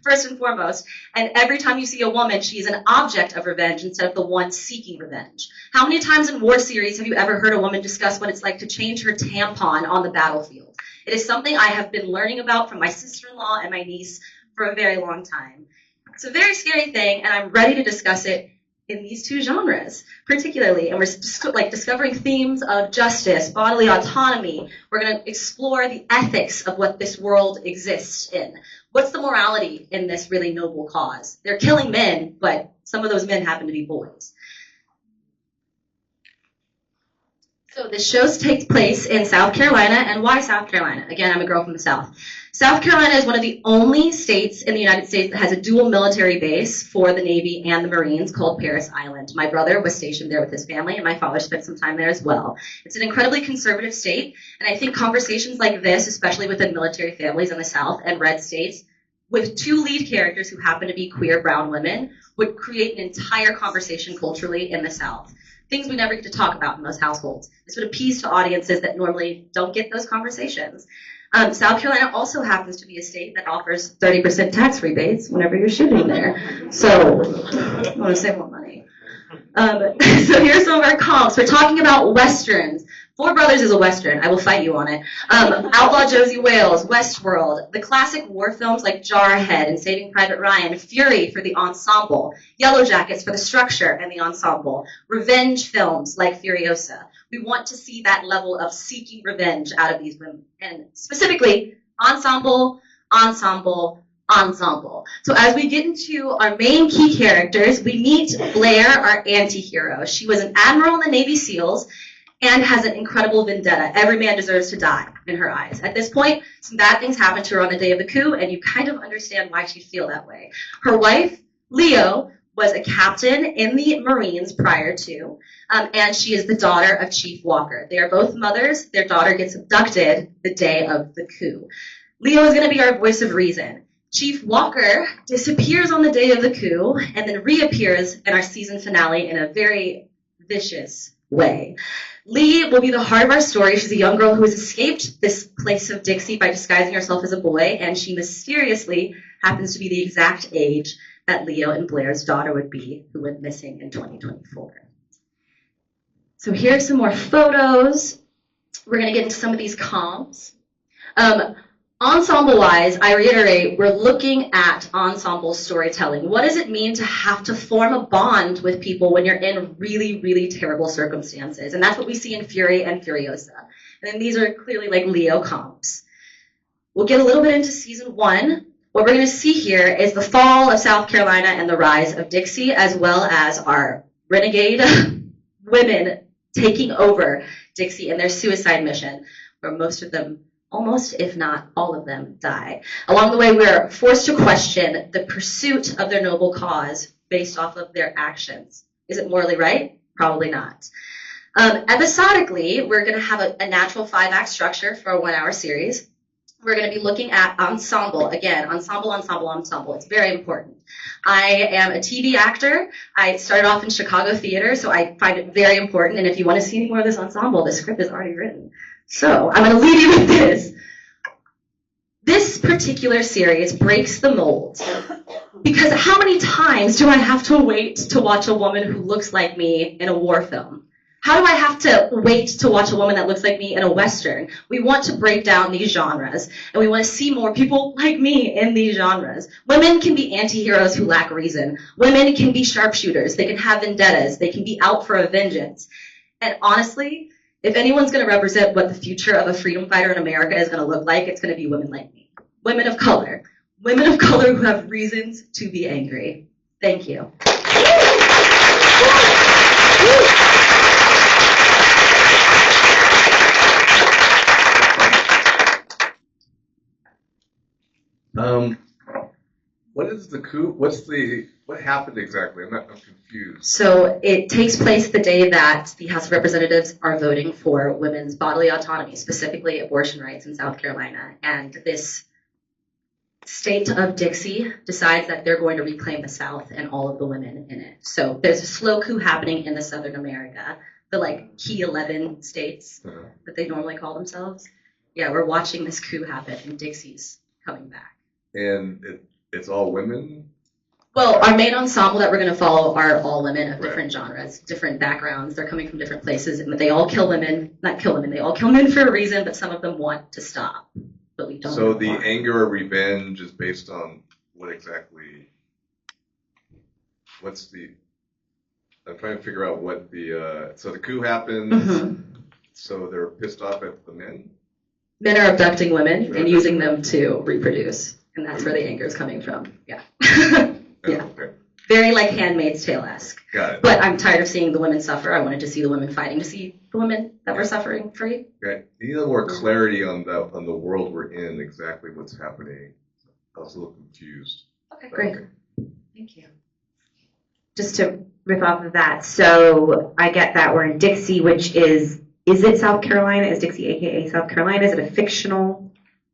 first and foremost. And every time you see a woman, she's an object of revenge instead of the one seeking revenge. How many times in war series have you ever heard a woman discuss what it's like to change her tampon on the battlefield? It is something I have been learning about from my sister-in-law and my niece for a very long time. It's a very scary thing, and I'm ready to discuss it in these two genres, particularly. And we're discovering themes of justice, bodily autonomy. We're going to explore the ethics of what this world exists in. What's the morality in this really noble cause? They're killing men, but some of those men happen to be boys. So the shows take place in South Carolina, and why South Carolina? Again, I'm a girl from the South. South Carolina is one of the only states in the United States that has a dual military base for the Navy and the Marines called Parris Island. My brother was stationed there with his family, and my father spent some time there as well. It's an incredibly conservative state, and I think conversations like this, especially within military families in the South and red states, with two lead characters who happen to be queer brown women, would create an entire conversation culturally in the South. things we never get to talk about in most households. This would appease to audiences that normally don't get those conversations. South Carolina also happens to be a state that offers 30% tax rebates whenever you're shooting there. So I want to save more money. So here's some of our comps. We're talking about Westerns. Four Brothers is a Western. I will fight you on it. Outlaw Josie Wales, Westworld, the classic war films like Jarhead and Saving Private Ryan, Fury for the ensemble, Yellow Jackets for the structure and the ensemble, revenge films like Furiosa. We want to see that level of seeking revenge out of these women. And specifically, ensemble, ensemble, ensemble. So as we get into our main key characters, we meet Blair, our anti-hero. She was an admiral in the Navy SEALs and has an incredible vendetta. Every man deserves to die in her eyes. At this point, some bad things happened to her on the day of the coup, and you kind of understand why she'd feel that way. Her wife, Leo, was a captain in the Marines prior to, and she is the daughter of Chief Walker. They are both mothers. Their daughter gets abducted the day of the coup. Leo is going to be our voice of reason. Chief Walker disappears on the day of the coup and then reappears in our season finale in a very vicious way. Lee will be the heart of our story. She's a young girl who has escaped this place of Dixie by disguising herself as a boy, and she mysteriously happens to be the exact age that Leo and Blair's daughter would be, who went missing in 2024. So here's some more photos. We're going to get into some of these comps. Ensemble-wise, I reiterate, we're looking at ensemble storytelling. What does it mean to have to form a bond with people when you're in really, really terrible circumstances? And that's what we see in Fury and Furiosa. And then these are clearly like Leo comps. We'll get a little bit into season 1. What we're going to see here is the fall of South Carolina and the rise of Dixie, as well as our renegade women taking over Dixie in their suicide mission, where most of them, almost if not all of them, die. Along the way, we're forced to question the pursuit of their noble cause based off of their actions. Is it morally right? Probably not. Episodically, we're going to have a natural 5-act structure for a 1-hour series. We're going to be looking at ensemble. Again, ensemble, ensemble, ensemble. It's very important. I am a TV actor. I started off in Chicago theater, so I find it very important. And if you want to see any more of this ensemble, the script is already written. So I'm going to leave you with this. This particular series breaks the mold. Because how many times do I have to wait to watch a woman who looks like me in a war film? How do I have to wait to watch a woman that looks like me in a Western? We want to break down these genres, and we want to see more people like me in these genres. Women can be anti-heroes who lack reason. Women can be sharpshooters. They can have vendettas. They can be out for a vengeance. And honestly, if anyone's going to represent what the future of a freedom fighter in America is going to look like, it's going to be women like me. Women of color. Women of color who have reasons to be angry. Thank you. What is the coup? What happened exactly? I'm confused. So it takes place the day that the House of Representatives are voting for women's bodily autonomy, specifically abortion rights in South Carolina. And this state of Dixie decides that they're going to reclaim the South and all of the women in it. So there's a slow coup happening in the Southern America, the key 11 states that they normally call themselves. Yeah, we're watching this coup happen, and Dixie's coming back. And it's all women? Well, our main ensemble that we're going to follow are all women of different genres, different backgrounds. They're coming from different places, and they all kill women. Not kill women. They all kill men for a reason, but some of them want to stop. But we don't. So the anger or revenge is based on what exactly? I'm trying to figure out what so the coup happens. Mm-hmm. So they're pissed off at the men? Men are abducting women and using them to reproduce. And that's where the anger is coming from. Yeah. Yeah. Okay. Very like Handmaid's Tale-esque. Got it. But I'm tired of seeing the women suffer. I wanted to see the women fighting, to see the women that were suffering free. Okay. You need a little more clarity on the world we're in, exactly what's happening. I was a little confused. Okay, great. Okay. Thank you. Just to riff off of that, so I get that we're in Dixie, which is it South Carolina? Is Dixie aka South Carolina? Is it a fictional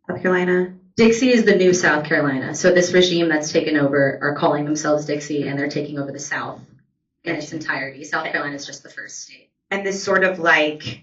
South Carolina? Dixie is the new South Carolina. So this regime that's taken over are calling themselves Dixie, and they're taking over the South. in its entirety. South Carolina is just the first state. And this sort of like,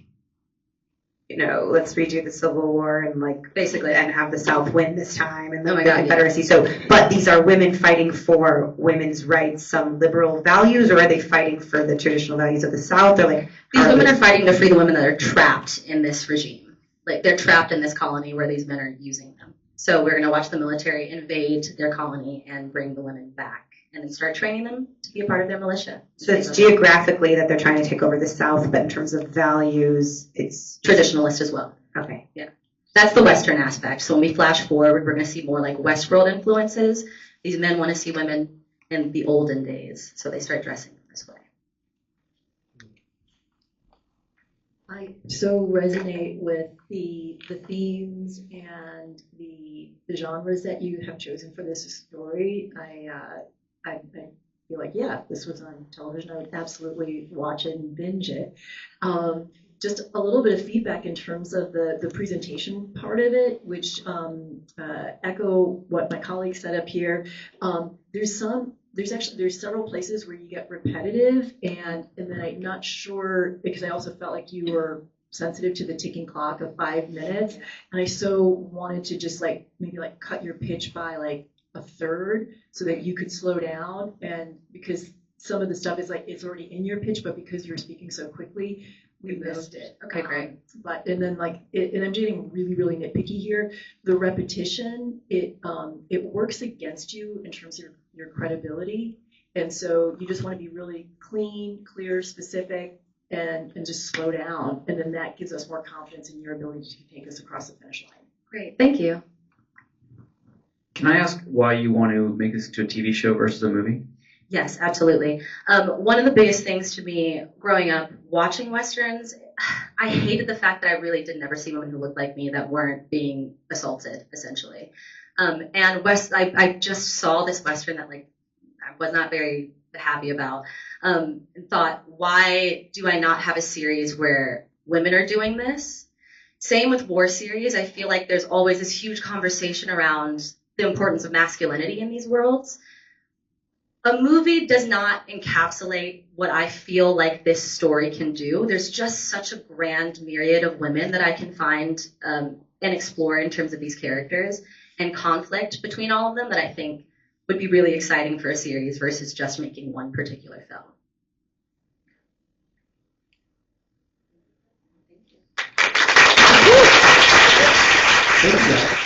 let's redo the Civil War and like basically and have the South win this time and Oh my the God, Confederacy. yeah. So, but these are women fighting for women's rights, some liberal values, or are they fighting for the traditional values of the South? Or like These women are fighting to free the women that are trapped in this regime. Like they're trapped in this colony where these men are using them. So we're going to watch the military invade their colony and bring the women back and then start training them to be a part of their militia. So it's geographically that they're trying to take over the South, but in terms of values, it's traditionalist as well. Okay. Yeah. That's the Western aspect. So when we flash forward, we're going to see more like Westworld influences. These men want to see women in the olden days, so they start dressing this way. I so resonate with the themes and the genres that you have chosen for this story. I feel like, yeah, if this was on television, I would absolutely watch it and binge it. Just a little bit of feedback in terms of the presentation part of it, which echo what my colleague said up here. There's several places where you get repetitive, and then I'm not sure, because I also felt like you were sensitive to the ticking clock of 5 minutes, and I so wanted to just maybe cut your pitch by a third so that you could slow down, and because some of the stuff is it's already in your pitch, but because you're speaking so quickly, we missed it. Okay, great. And I'm getting really, really nitpicky here. The repetition, it works against you in terms of your credibility, and so you just want to be really clean, clear, specific, and just slow down, and then that gives us more confidence in your ability to take us across the finish line. Great, thank you. Can I ask why you want to make this to a TV show versus a movie? Yes, absolutely. One of the biggest things to me growing up watching Westerns, I hated the fact that I really did never see women who looked like me that weren't being assaulted, essentially. I just saw this Western that I was not very happy about, and thought, why do I not have a series where women are doing this? Same with war series. I feel like there's always this huge conversation around the importance of masculinity in these worlds. A movie does not encapsulate what I feel like this story can do. There's just such a grand myriad of women that I can find and explore in terms of these characters and conflict between all of them that I think would be really exciting for a series versus just making one particular film. Thank you.